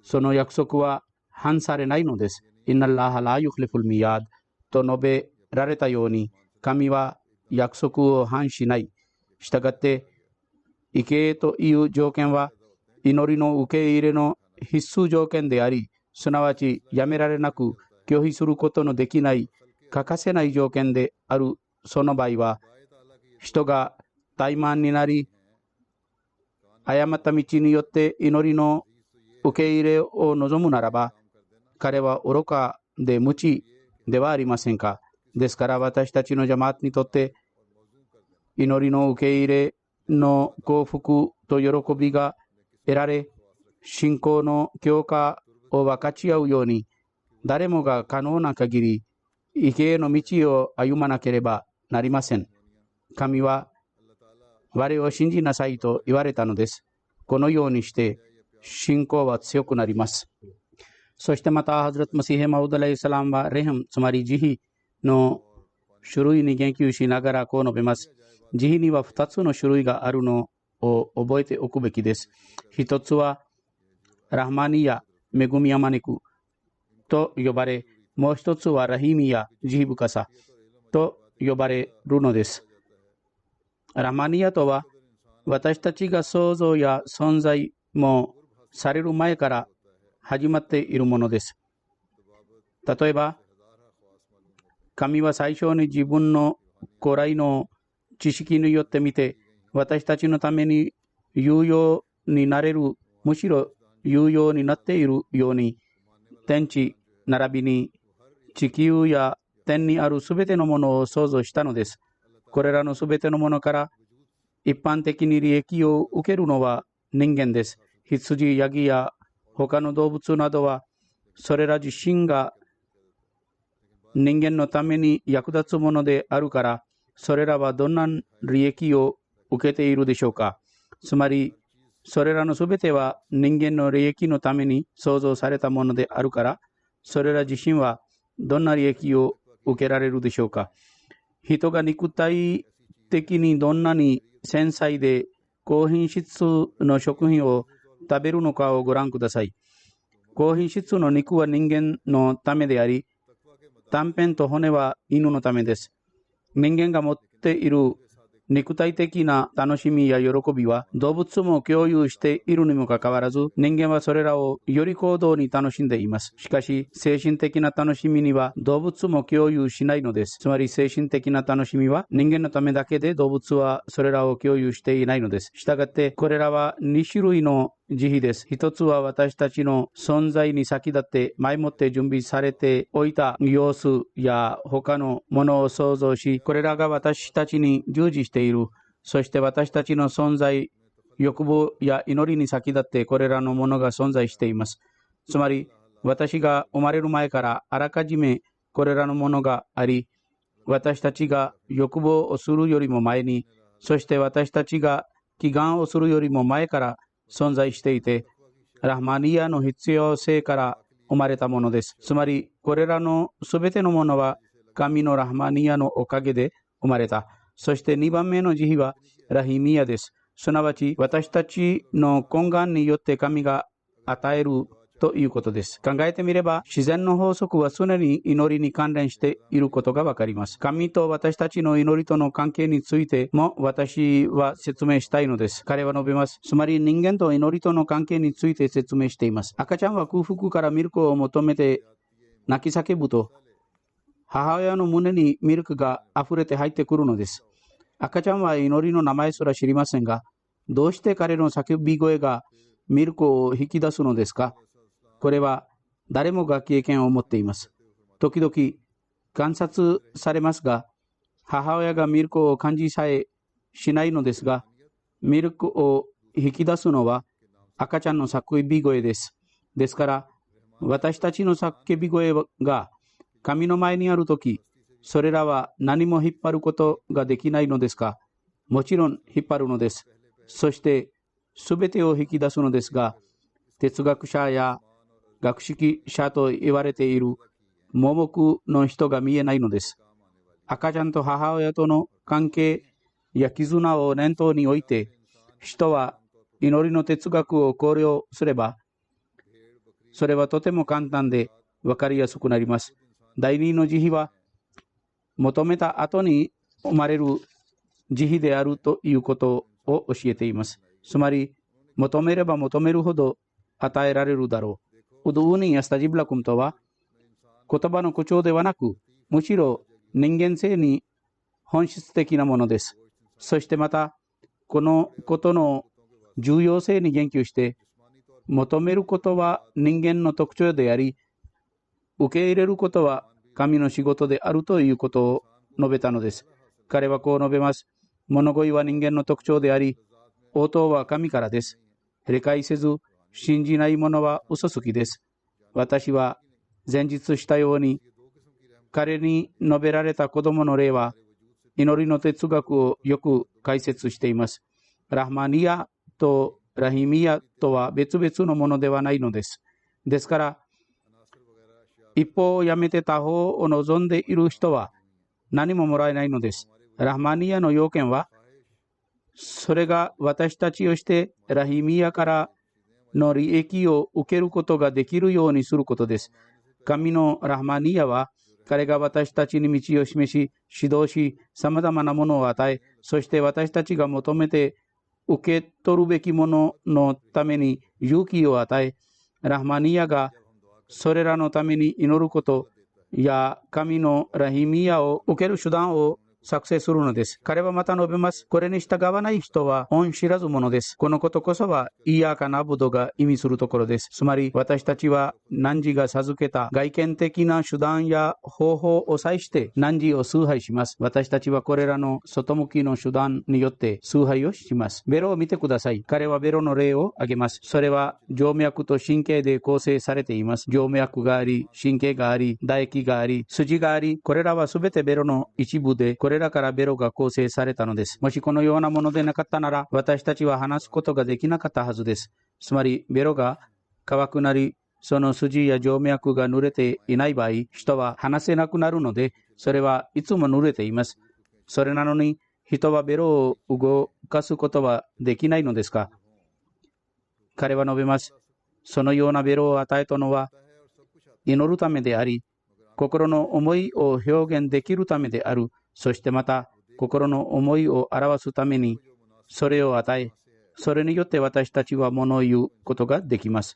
その約束は反されないのです。インナラハラユクリフルミヤードと述べられたように、神は約束を反しない。したがって、畏敬という条件は祈りの受け入れの必須条件であり、すなわちやめられなく拒否することのできない欠かせない条件である。その場合は人が怠慢になり誤った道によって祈りの受け入れを望むならば、彼は愚かで無知ではありませんか。ですから私たちのジャマートにとって祈りの受け入れの幸福と喜びが得られ、信仰の強化を分かち合うように、誰もが可能な限り畏敬の道を歩まなければなりません。神は我を信じなさいと言われたのです。このようにして信仰は強くなります。そしてまたハズラトマシーヘマウドアライサラムはレハム、つまり慈悲の種類に言及しながらこう述べます。慈悲には2つの種類があるのを覚えておくべきです。一つはラハマニヤ、恵みあまねくと呼ばれ、もう一つはラヒミヤ、慈悲深さと呼ばれるのです。ラハマニヤとは、私たちが想像や存在もされる前から始まっているものです。例えば、神は最初に自分の古来の知識によって見て、私たちのために有用になれる、むしろ有用になっているように、天地並びに地球や天にあるすべてのものを創造したのです。これらのすべてのものから一般的に利益を受けるのは人間です。羊、ヤギや他の動物などは、それら自身が人間のために役立つものであるから、それらはどんな利益を受けているでしょうか。つまり、それらのすべては人間の利益のために創造されたものであるから、それら自身はどんな利益を受けられるでしょうか。人が肉体的にどんなに繊細で高品質の食品を食べるのかをご覧ください。高品質の肉は人間のためであり、断片と骨は犬のためです。人間が持っている肉体的な楽しみや喜びは動物も共有しているにもかかわらず、人間はそれらをより行動に楽しんでいます。しかし、精神的な楽しみには動物も共有しないのです。つまり、精神的な楽しみは人間のためだけで、動物はそれらを共有していないのです。したがって、これらは2種類の慈悲です。一つは私たちの存在に先立って前もって準備されておいた様子や他のものを想像し、これらが私たちに従事している。そして私たちの存在、欲望や祈りに先立ってこれらのものが存在しています。つまり、私が生まれる前からあらかじめこれらのものがあり、私たちが欲望をするよりも前に、そして私たちが祈願をするよりも前から存在していて、ラハマニヤの必要性から生まれたものです。つまり、これらのすべてのものは神のラハマニヤのおかげで生まれた。そして2番目の慈悲はラヒミヤです。すなわち、私たちの根幹によって神が与えるということです。考えてみれば、自然の法則は常に祈りに関連していることがわかります。神と私たちの祈りとの関係についても私は説明したいのです。彼は述べます。つまり人間と祈りとの関係について説明しています。赤ちゃんは空腹からミルクを求めて泣き叫ぶと、母親の胸にミルクが溢れて入ってくるのです。赤ちゃんは祈りの名前すら知りませんが、どうして彼の叫び声がミルクを引き出すのですか。これは誰もが経験を持っています。時々観察されますが、母親がミルクを感じさえしないのですが、ミルクを引き出すのは赤ちゃんの叫び声です。ですから、私たちの叫び声が神の前にあるとき、それらは何も引っ張ることができないのですか。もちろん引っ張るのです。そして、すべてを引き出すのですが、哲学者や学識者と言われている盲目の人が見えないのです。赤ちゃんと母親との関係や絆を念頭に置いて、人は祈りの哲学を考慮すれば、それはとても簡単で分かりやすくなります。第二の慈悲は、求めた後に生まれる慈悲であるということを教えています。つまり、求めれば求めるほど与えられるだろう。Ud'uni yastajib lakumとは、言葉の口調ではなく、むしろ人間性に本質的なものです。そしてまた、このことの重要性に言及して、求めることは人間の特徴であり、受け入れることは神の仕事であるということを述べたのです。彼はこう述べます。物乞いは人間の特徴であり、応答は神からです。理解せず、信じない者は嘘つきです。私は前日したように、彼に述べられた子供の例は、祈りの哲学をよく解説しています。ラハマニヤとラヒミヤとは別々のものではないのです。ですから、一方をやめて他方を望んでいる人は何ももらえないのです。ラハマニヤの要件は、それが私たちをしてラヒミヤからの利益を受けることができるようにすることです。神のラハマニヤは彼が私たちに道を示し、指導し、さまざまなものを与え、そして私たちが求めて受け取るべきもののために勇気を与え、ラハマニヤがそれらのために祈ることや神のラヒミヤを受ける手段を作成するのです。彼はまた述べます。これに従わない人は恩知らず者です。このことこそはイヤカナブドが意味するところです。つまり私たちは汝が授けた外見的な手段や方法を採して汝を崇拝します。私たちはこれらの外向きの手段によって崇拝をします。ベロを見てください。彼はベロの例を挙げます。それは静脈と神経で構成されています。静脈があり、神経があり、唾液があり、筋があり、これらはすべてベロの一部で、これらからベロが構成されたのです。もしこのようなものでなかったなら、私たちは話すことができなかったはずです。つまり、ベロが乾くなり、その筋や静脈が濡れていない場合、人は話せなくなるので、それはいつも濡れています。それなのに、人はベロを動かすことはできないのですか？彼は述べます。そのようなベロを与えたのは、祈るためであり、心の思いを表現できるためである。そしてまた、心の思いを表すために、それを与え、それによって私たちは物を言うことができます。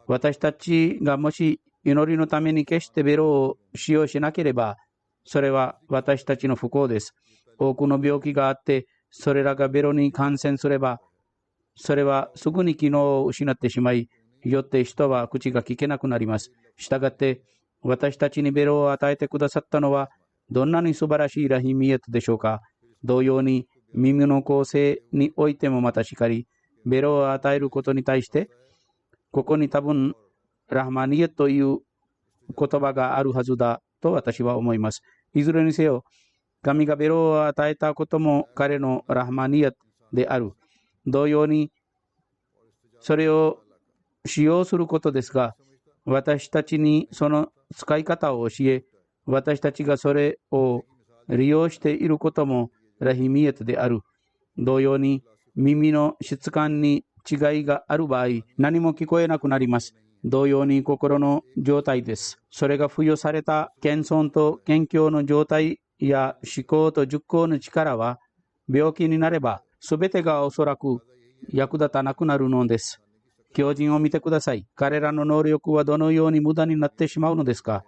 私たちがもし祈りのために決してベロを使用しなければ、それは私たちの不幸です。多くの病気があって、それらがベロに感染すれば、それはすぐに機能を失ってしまい、よって人は口が聞けなくなります。したがって、私たちにベロを与えてくださったのは、どんなに素晴らしいラヒミエットでしょうか。同様に、耳の構成においてもまたしかり、ベロを与えることに対して、ここに多分、ラハマニエという言葉があるはずだと私は思います。いずれにせよ、神がベロを与えたことも彼のラハマニエである。同様に、それを使用することですが、私たちにその使い方を教え、私たちがそれを利用していることもラヒミエトである。同様に、耳の質感に違いがある場合、何も聞こえなくなります。同様に心の状態です。それが付与された謙遜と謙虚の状態や思考と熟考の力は、病気になれば全てがおそらく役立たなくなるのです。狂人を見てください。彼らの能力はどのように無駄になってしまうのですか。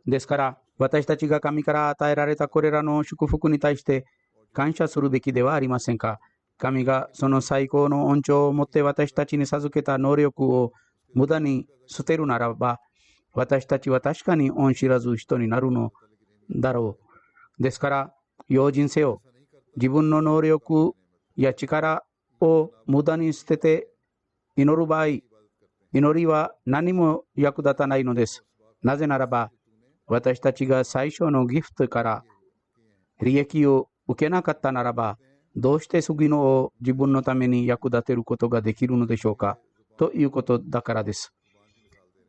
ですから、私たちが神から与えられたこれらの祝福に対して感謝するべきではありませんか。神がその最高の恩寵をもって私たちに授けた能力を無駄に捨てるならば、私たちは確かに恩知らず人になるのだろう。ですから、用心せよ。自分の能力や力を無駄に捨てて祈る場合、祈りは何も役立たないのです。なぜならば、私たちが最初のギフトから利益を受けなかったならば、どうして次のを自分のために役立てることができるのでしょうか、ということだからです。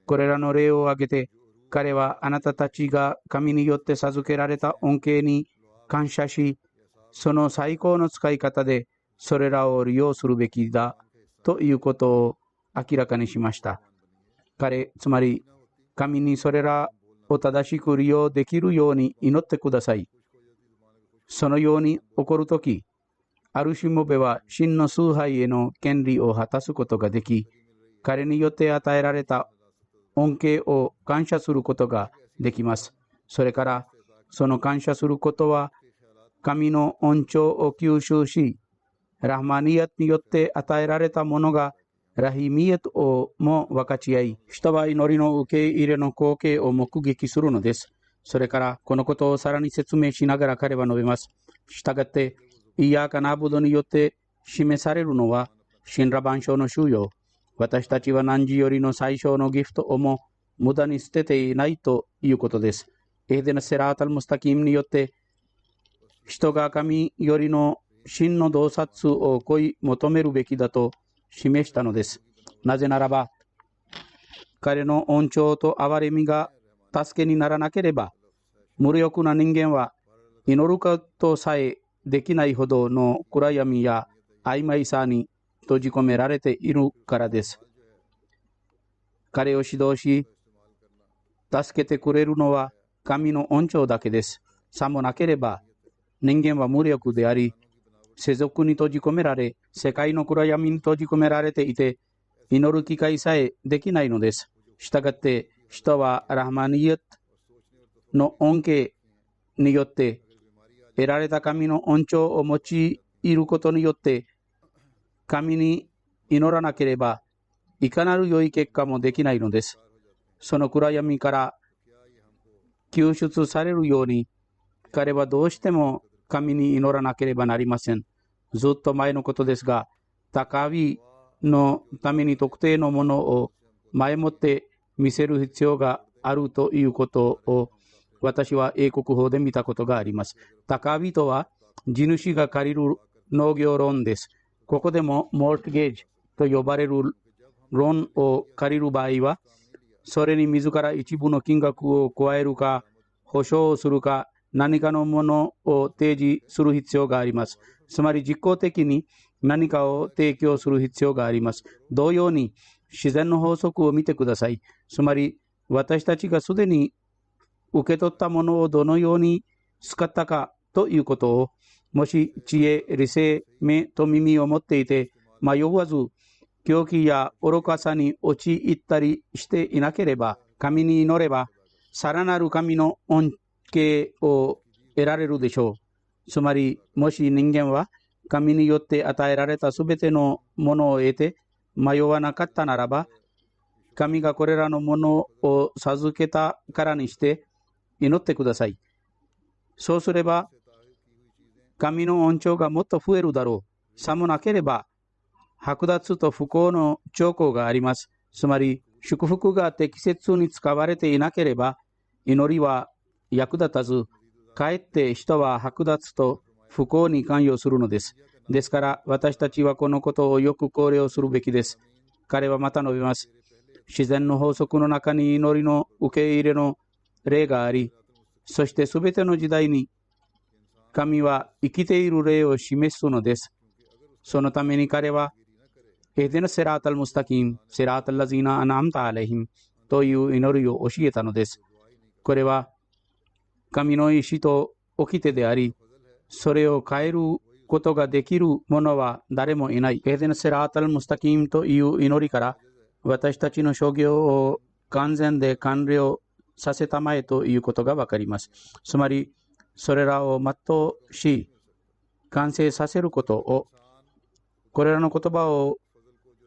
これらの例を挙げて、彼はあなたたちが神によって授けられた恩恵に感謝し、その最高の使い方でそれらを利用するべきだということを明らかにしました。彼、つまり神にそれらを正しく利用できるように祈ってください。そのように起こるとき、あるしもべは真の崇拝への権利を果たすことができ、彼によって与えられた恩恵を感謝することができます。それから、その感謝することは、神の恩寵を吸収し、ラハマニヤトによって与えられたものが、ラヒミヤトをも分かち合い、人は祈りの受け入れの光景を目撃するのです。それから、このことをさらに説明しながら彼は述べます。したがって、イヤーカナブドによって示されるのは、神羅万象の収容。私たちは汝よりの最小のギフトをも無駄に捨てていないということです。エデナセラータルムスタキムによって、人が神よりの真の洞察を追い求めるべきだと示したのです。なぜならば、彼の恩寵と憐れみが助けにならなければ、無力な人間は祈ることさえできないほどの暗闇や曖昧さに閉じ込められているからです。彼を指導し、助けてくれるのは神の恩寵だけです。さもなければ、人間は無力であり、世俗に閉じ込められ、世界の暗闇に閉じ込められていて、祈る機会さえできないのです。したがって、人はラハマニヤットの恩恵によって、得られた神の恩寵を用いることによって、神に祈らなければ、いかなる良い結果もできないのです。その暗闇から救出されるように、彼はどうしても神に祈らなければなりません。ずっと前のことですが、高みのために特定のものを前もって見せる必要があるということを私は英国法で見たことがあります。高みとは地主が借りる農業ローンです。ここでもモルトゲージと呼ばれるローンを借りる場合は、それに自ら一部の金額を加えるか、保証をするか、何かのものを提示する必要があります。つまり実効的に何かを提供する必要があります。同様に自然の法則を見てください。つまり私たちがすでに受け取ったものをどのように使ったかということを、もし知恵、理性、目と耳を持っていて迷わず狂気や愚かさに陥ったりしていなければ、神に祈ればさらなる神の恩恵を得られるでしょう。つまり、もし人間は神によって与えられたすべてのものを得て迷わなかったならば、神がこれらのものを授けたからにして祈ってください。そうすれば、神の恩寵がもっと増えるだろう。さもなければ、剥奪と不幸の兆候があります。つまり、祝福が適切に使われていなければ、祈りは役立たず、かえって人は剥奪と不幸に関与するのです。ですから、私たちはこのことをよく考慮するべきです。彼はまた述べます。自然の法則の中に祈りの受け入れの例があり、そしてすべての時代に神は生きている例を示すのです。そのために彼は、エディナセラータルムスタキン、セラータルラジーナアナアムタアレヒムという祈りを教えたのです。これは神の意志と掟であり、それを変えることができる者は誰もいない。エディナセラータルムスタキンという祈りから、私たちの諸行を完全で完了させたまえということがわかります。つまり、それらを全うし、完成させることを、これらの言葉を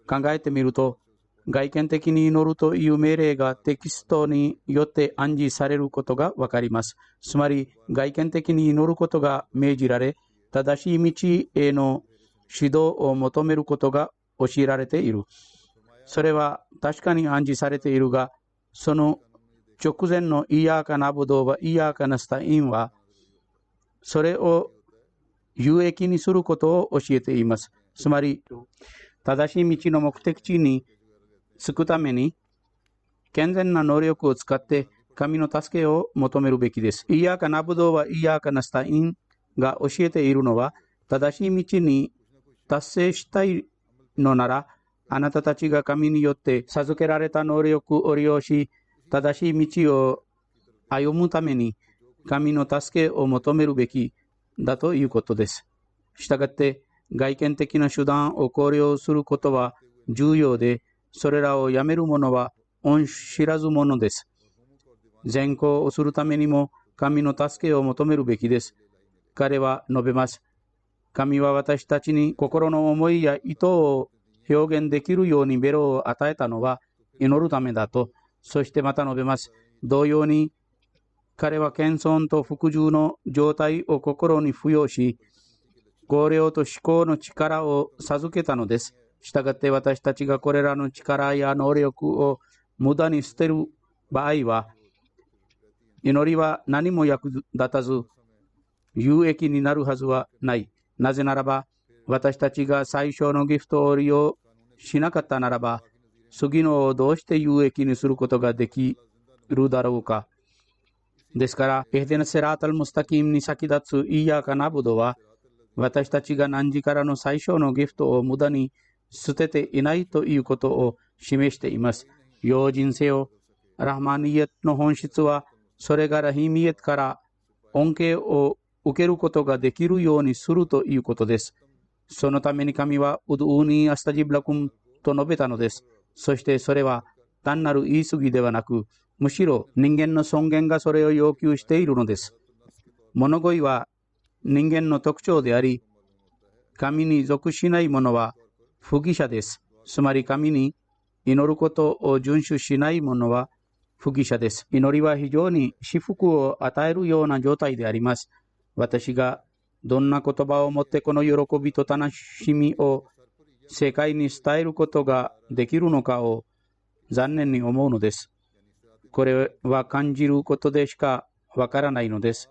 考えてみると、外見的に祈るという命令がテキストによって暗示されることがわかります。つまり、外見的に祈ることが命じられ、正しい道への指導を求めることが教えられている。それは確かに暗示されているが、その直前のイヤーカナブドーはイヤーカナスタインは、それを有益にすることを教えています。つまり、正しい道の目的地に着くために、健全な能力を使って神の助けを求めるべきです。イヤーカナブドーはイヤーカナスタインが教えているのは、正しい道に達成したいのなら、あなたたちが神によって授けられた能力を利用し、正しい道を歩むために神の助けを求めるべきだということです。したがって、外見的な手段を考慮することは重要で、それらをやめる者は恩知らず者です。善行をするためにも神の助けを求めるべきです。彼は述べます。神は私たちに心の思いや意図を表現できるようにベロを与えたのは祈るためだと。そしてまた述べます。同様に彼は謙遜と服従の状態を心に付与し、考慮と思考の力を授けたのです。したがって私たちがこれらの力や能力を無駄に捨てる場合は、祈りは何も役立たず有益になるはずはない。なぜならば、私たちが最小のギフトを利用しなかったならば、次のをどうして有益にすることができるだろうか。ですから、エヘデナセラータルムスタキームに先立つイヤーカナブドは、私たちが汝からの最小のギフトを無駄に捨てていないということを示しています。用心せよ。ラハマニエットの本質は、それがラヒミエットから恩恵を受けることができるようにするということです。そのために神はウドゥーニーアスタジブラクムと述べたのです。そしてそれは単なる言い過ぎではなく、むしろ人間の尊厳がそれを要求しているのです。物乞いは人間の特徴であり、神に属しない者は不義者です。つまり神に祈ることを遵守しない者は不義者です。祈りは非常に至福を与えるような状態であります。私がどんな言葉をもってこの喜びと楽しみを世界に伝えることができるのかを残念に思うのです。これは感じることでしかわからないのです。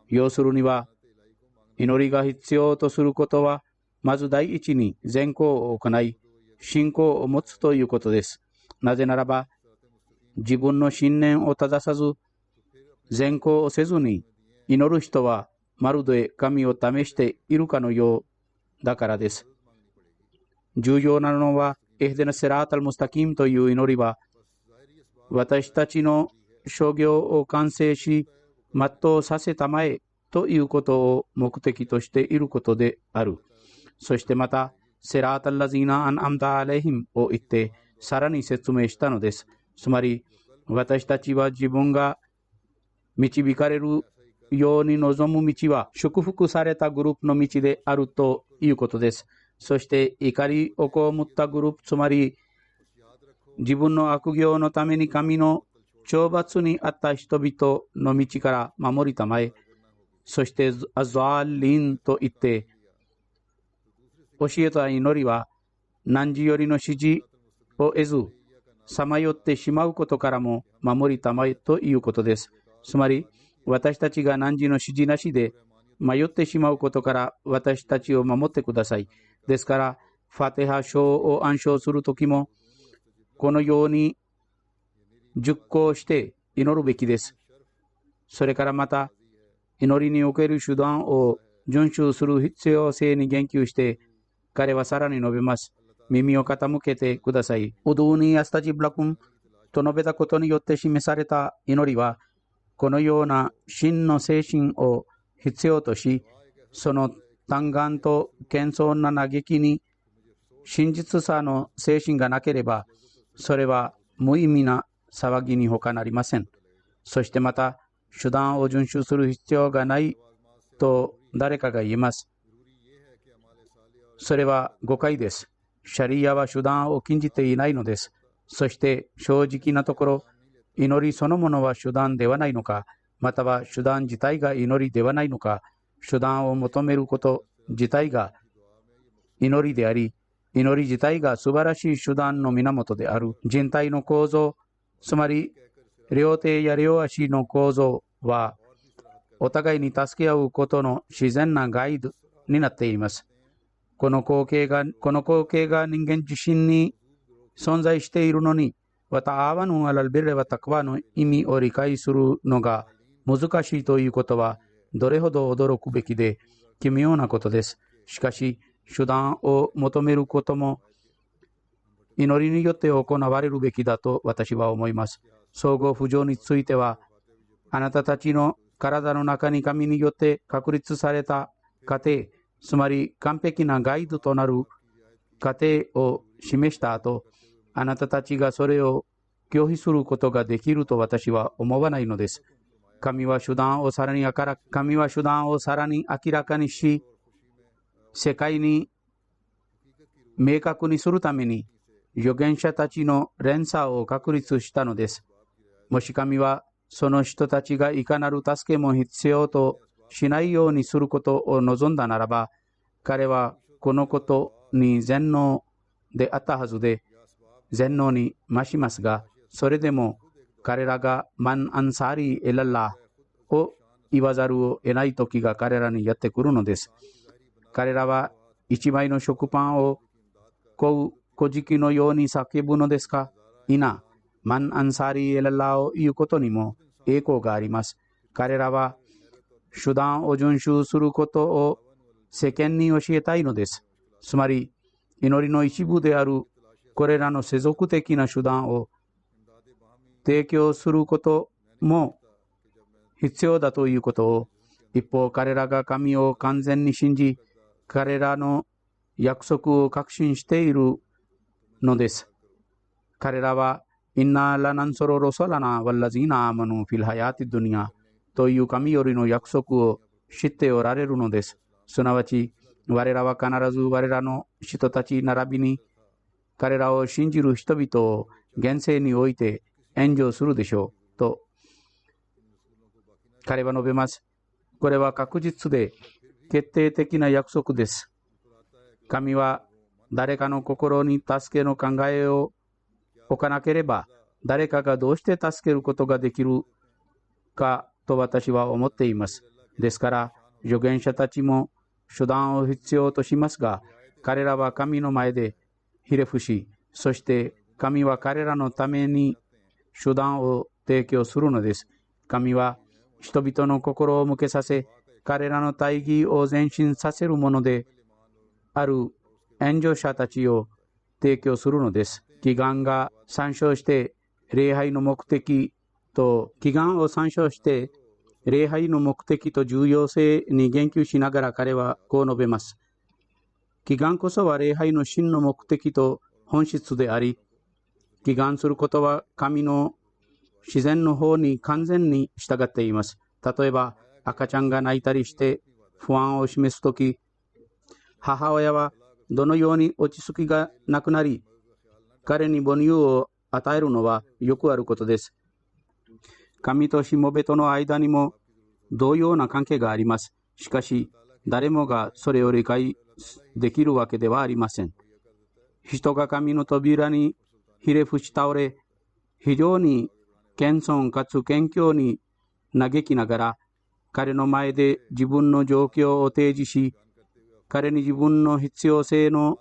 要するには、祈りが必要とすることは、まず第一に善行を行い、信仰を持つということです。なぜならば、自分の信念を正さず、善行をせずに祈る人は、まるで神を試しているかのようだからです。重要なのは、エフデナセラータルムスタキムという祈りは、私たちの商業を完成し、全うさせたまえということを目的としていることである。そしてまた、セラータルラジーナアンアムダアレヒムを言って、さらに説明したのです。つまり、私たちは自分が導かれるように望む道は祝福されたグループの道であるということです。そして怒りを被ったグループ、つまり自分の悪行のために神の懲罰にあった人々の道から守りたまえ、そしてアザーリンと言って教えた祈りは汝よりの指示を得ずさまよってしまうことからも守りたまえということです。つまり私たちが汝の指示なしで迷ってしまうことから私たちを守ってください。ですからファテハ書を暗唱するときもこのように熟考して祈るべきです。それからまた祈りにおける手段を遵守する必要性に言及して彼はさらに述べます。耳を傾けてください。ウドゥーニーアスタジブラクムと述べたことによって示された祈りはこのような真の精神を必要とし、その嘆願と謙遜な嘆きに真実さの精神がなければそれは無意味な騒ぎに他なりません。そしてまた手段を遵守する必要がないと誰かが言います。それは誤解です。シャリアは手段を禁じていないのです。そして正直なところ、祈りそのものは手段ではないのか、または手段自体が祈りではないのか、手段を求めること自体が祈りであり、祈り自体が素晴らしい手段の源である。人体の構造、つまり両手や両足の構造はお互いに助け合うことの自然なガイドになっています。この光景が人間自身に存在しているのに、わたあわぬアラルビレワタクワの意味を理解するのが難しいということは、どれほど驚くべきで奇妙なことです。しかし、手段を求めることも祈りによって行われるべきだと私は思います。相互扶助については、あなたたちの体の中に神によって確立された過程、つまり完璧なガイドとなる過程を示した後、あなたたちがそれを拒否することができると私は思わないのです。神は手段をさらに明らかにし、世界に明確にするために預言者たちの連鎖を確立したのです。もし神はその人たちがいかなる助けも必要としないようにすることを望んだならば、彼はこのことに全能であったはずで、全能に増しますが、それでも彼らがマンアンサーリーエラッラーを言わざるを得ない時が彼らにやってくるのです。彼らは一枚の食パンを小敷のように叫ぶのですか？いな、マンアンサーリーエラッラーを言うことにも栄光があります。彼らは手段を遵守することを世間に教えたいのです。つまり、祈りの一部であるこれらの世俗的な手段を提供することも必要だということを、一方彼らが神を完全に信じ、彼らの約束を確信しているのです。彼らはインナラナンソロロソラナワラジーナアマヌフィルハヤティドニアという神よりの約束を知っておられるのです。すなわち我らは必ず我らの人たち並びに彼らを信じる人々を現世において援助するでしょうと彼は述べます。これは確実で決定的な約束です。神は誰かの心に助けの考えを置かなければ誰かがどうして助けることができるかと私は思っています。ですから預言者たちも手段を必要としますが、彼らは神の前でひれ伏し、そして神は彼らのために手段を提供するのです。神は人々の心を向けさせ、彼らの大義を前進させるものである援助者たちを提供するのです。祈願が参照して礼拝の目的と祈願を参照して礼拝の目的と重要性に言及しながら彼はこう述べます。祈願こそは礼拝の真の目的と本質であり、祈願することは神の自然の方に完全に従っています。例えば赤ちゃんが泣いたりして不安を示すとき、母親はどのように落ち着きがなくなり彼に母乳を与えるのはよくあることです。神としもべとの間にも同様な関係があります。しかし誰もがそれを理解できるわけではありません。人が神の扉にひれ伏し倒れ、非常に謙遜かつ謙虚に嘆きながら彼の前で自分の状況を提示し、彼に自分の必要性の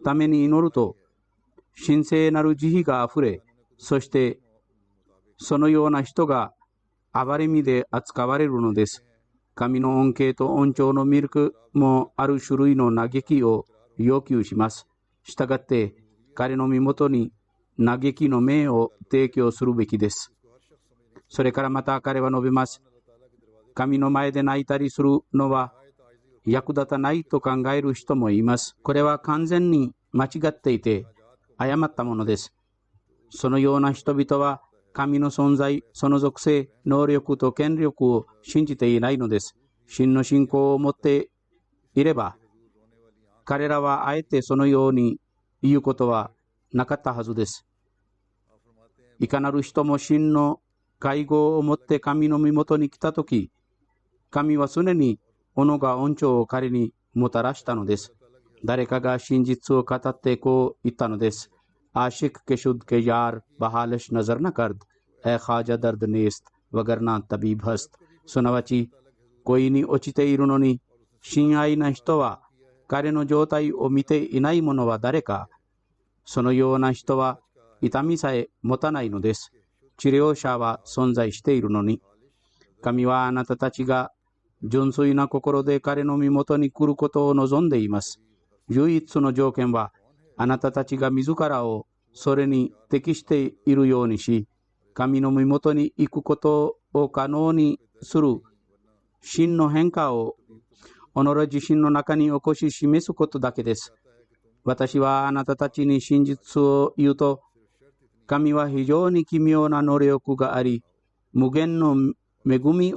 ために祈ると神聖なる慈悲があふれ、そしてそのような人が憐れみで扱われるのです。神の恩恵と恩寵のミルクもある種類の嘆きを要求します。したがって彼の身元に嘆きの名を提供するべきです。それからまた彼は述べます。神の前で泣いたりするのは役立たないと考える人もいます。これは完全に間違っていて誤ったものです。そのような人々は神の存在、その属性、能力と権力を信じていないのです。真の信仰を持っていれば彼らはあえてそのように言うことはなかったはずです。いかなる人も真の会合を持って神の身元に来たとき、神は常に己が恩寵を彼にもたらしたのです。誰かが真実を語ってこう言ったのです。आशिक के शुद्ध के यार बहालिश नजर न कर ए ख्वाजा दर्द नेस्त वगरना तबीब हस्त すなわち恋に落ちているのに親愛な人は彼の状態を見ていない者は誰か。そのような人は痛みさえ持たないのです。治療者は存在しているのに。神はあなたたちが純粋な心で彼の身元に来ることを望んでいます。唯一の条件はあなたたちが自らをそれに適しているようにし、神の身元に行くことを可能にする真の変化を己自身の中に起こし示すことだけです。私はあなたたちに真実を言うと、神は非常に奇妙な能力があり、無限の恵み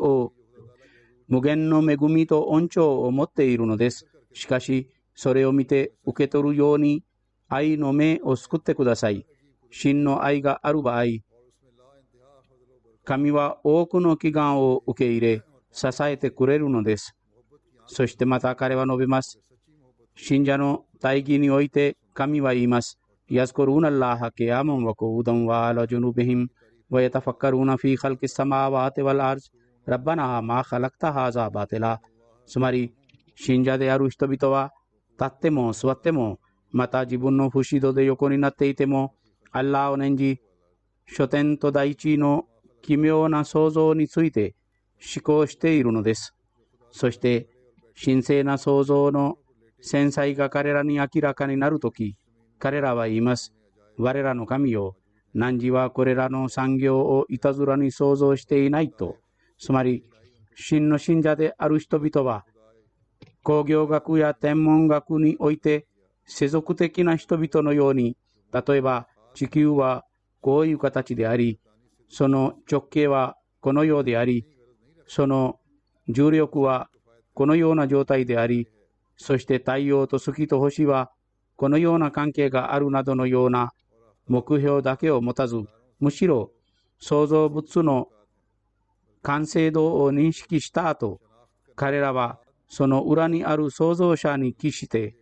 と恩寵を持っているのです。しかし、それを見て受け取るように愛の目を救ってください。真の愛がある場合、神は多くの祈願を受け入れ、支えてくれるのです。そしてまた彼は述べます。信者の大義において神は言います。يذكرون الله قياما وقعودا وعلى جنوبهم ويتفكرون في خلق السماوات والأرض ربنا ما خلقت هذا باطلا。つまり、信者である人々は、立っても座っても、また自分の不死度で横になっていても、アッラーを念じ、諸天と大地の奇妙な創造について思考しているのです。そして、神聖な創造の繊細が彼らに明らかになるとき、彼らは言います。我らの神よ、汝はこれらの産業をいたずらに創造していないと。つまり、真の信者である人々は、工業学や天文学において世俗的な人々のように、例えば地球はこういう形であり、その直径はこのようであり、その重力はこのような状態であり、そして太陽と月と星はこのような関係があるなどのような目標だけを持たず、むしろ創造物の完成度を認識した後、彼らはその裏にある創造者に帰して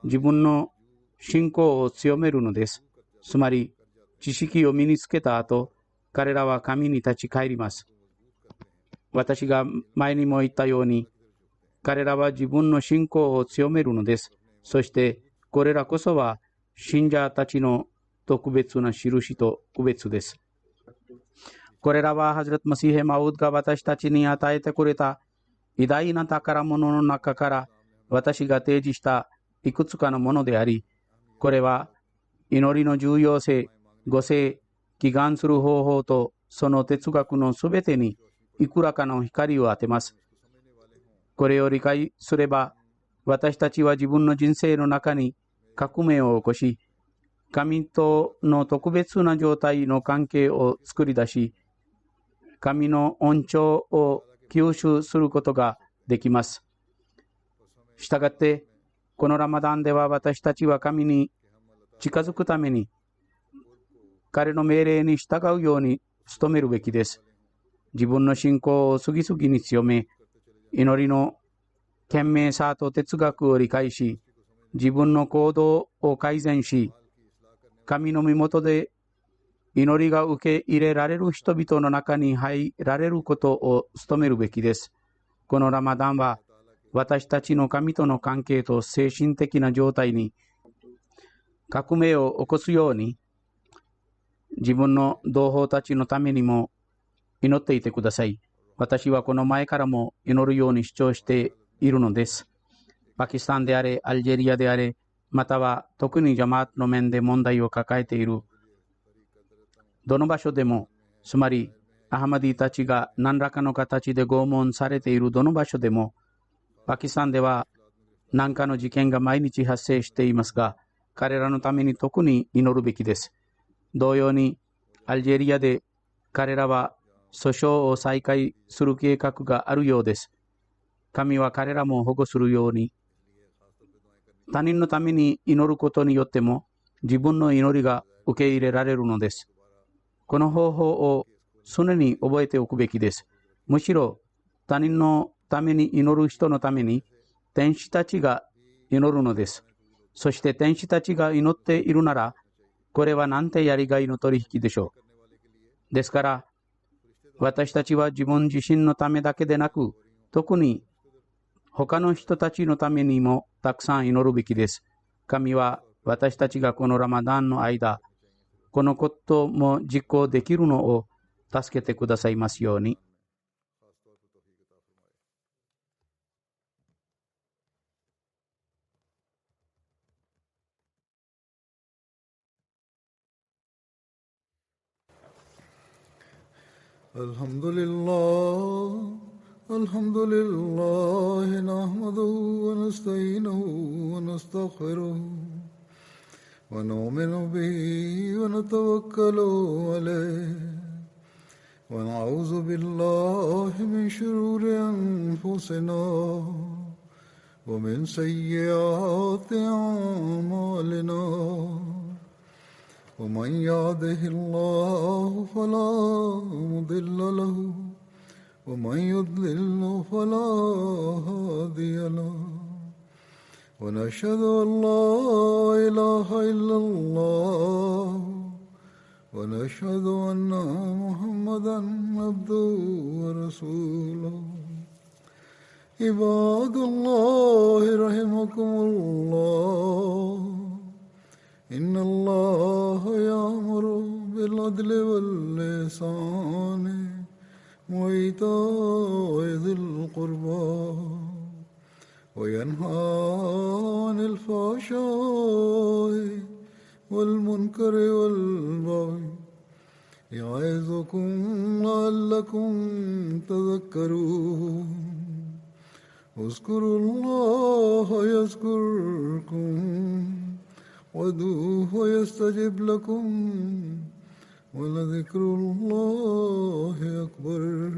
自分の信仰を強めるのです。つまり、知識を身につけた後、彼らは神に立ち返ります。私が前にも言ったように、彼らは自分の信仰を強めるのです。そして、これらこそは信者たちの特別な印と区別です。これらはハズレット・マシーヘ・マウッが私たちに与えてくれた偉大な宝物の中から私が提示したいくつかのものであり、これは祈りの重要性、御聖、祈願する方法とその哲学のすべてにいくらかの光を当てます。これを理解すれば、私たちは自分の人生の中に革命を起こし、神との特別な状態の関係を作り出し、神の恩寵を吸収することができます。したがって、このラマダンでは私たちは神に近づくために、彼の命令に従うように努めるべきです。自分の信仰を次々に強め、祈りの賢明さと哲学を理解し、自分の行動を改善し、神の身元で祈りが受け入れられる人々の中に入られることを努めるべきです。このラマダンは私たちの神との関係と精神的な状態に革命を起こすように、自分の同胞たちのためにも祈っていてください。私はこの前からも祈るように主張しているのです。パキスタンであれ、アルジェリアであれ、または特にジャマートの面で問題を抱えているどの場所でも、つまりアハマディたちが何らかの形で拷問されているどの場所でも、パキスタンでは何かの事件が毎日発生していますが、彼らのために特に祈るべきです。同様にアルジェリアで彼らは訴訟を再開する計画があるようです。神は彼らも保護するように、他人のために祈ることによっても自分の祈りが受け入れられるのです。この方法を常に覚えておくべきです。むしろ他人のために祈る人のために天使たちが祈るのです。そして天使たちが祈っているなら、これはなんてやりがいの取引でしょう。ですから、私たちは自分自身のためだけでなく、特に他の人たちのためにもたくさん祈るべきです。神は私たちがこのラマダンの間、このことも実行できるのを助けてくださいますように。الحمد لله الحمد لله نحمده ونستعينه ونستغفره ونؤمن به ونتوكل عليه ونعوذ بالله من شرور أنفسنا ومن سيئات أعمالنا ومن يهده الله فلا مضل له ومن يضلل فلا هادي له ونشهد أن لا إله إلا الله ونشهد أن محمدا عبده ورسوله عباد الله رحمكم الله إن الله يأمر بالعدل والإحسان وإيتاء ذي القربى وينهى عن الفحشاء والمنكر والبغي يعظكم لعلكم تذكرون اذكروا الله يذكركم وادعوه يستجب لكم ولذكر الله أكبر.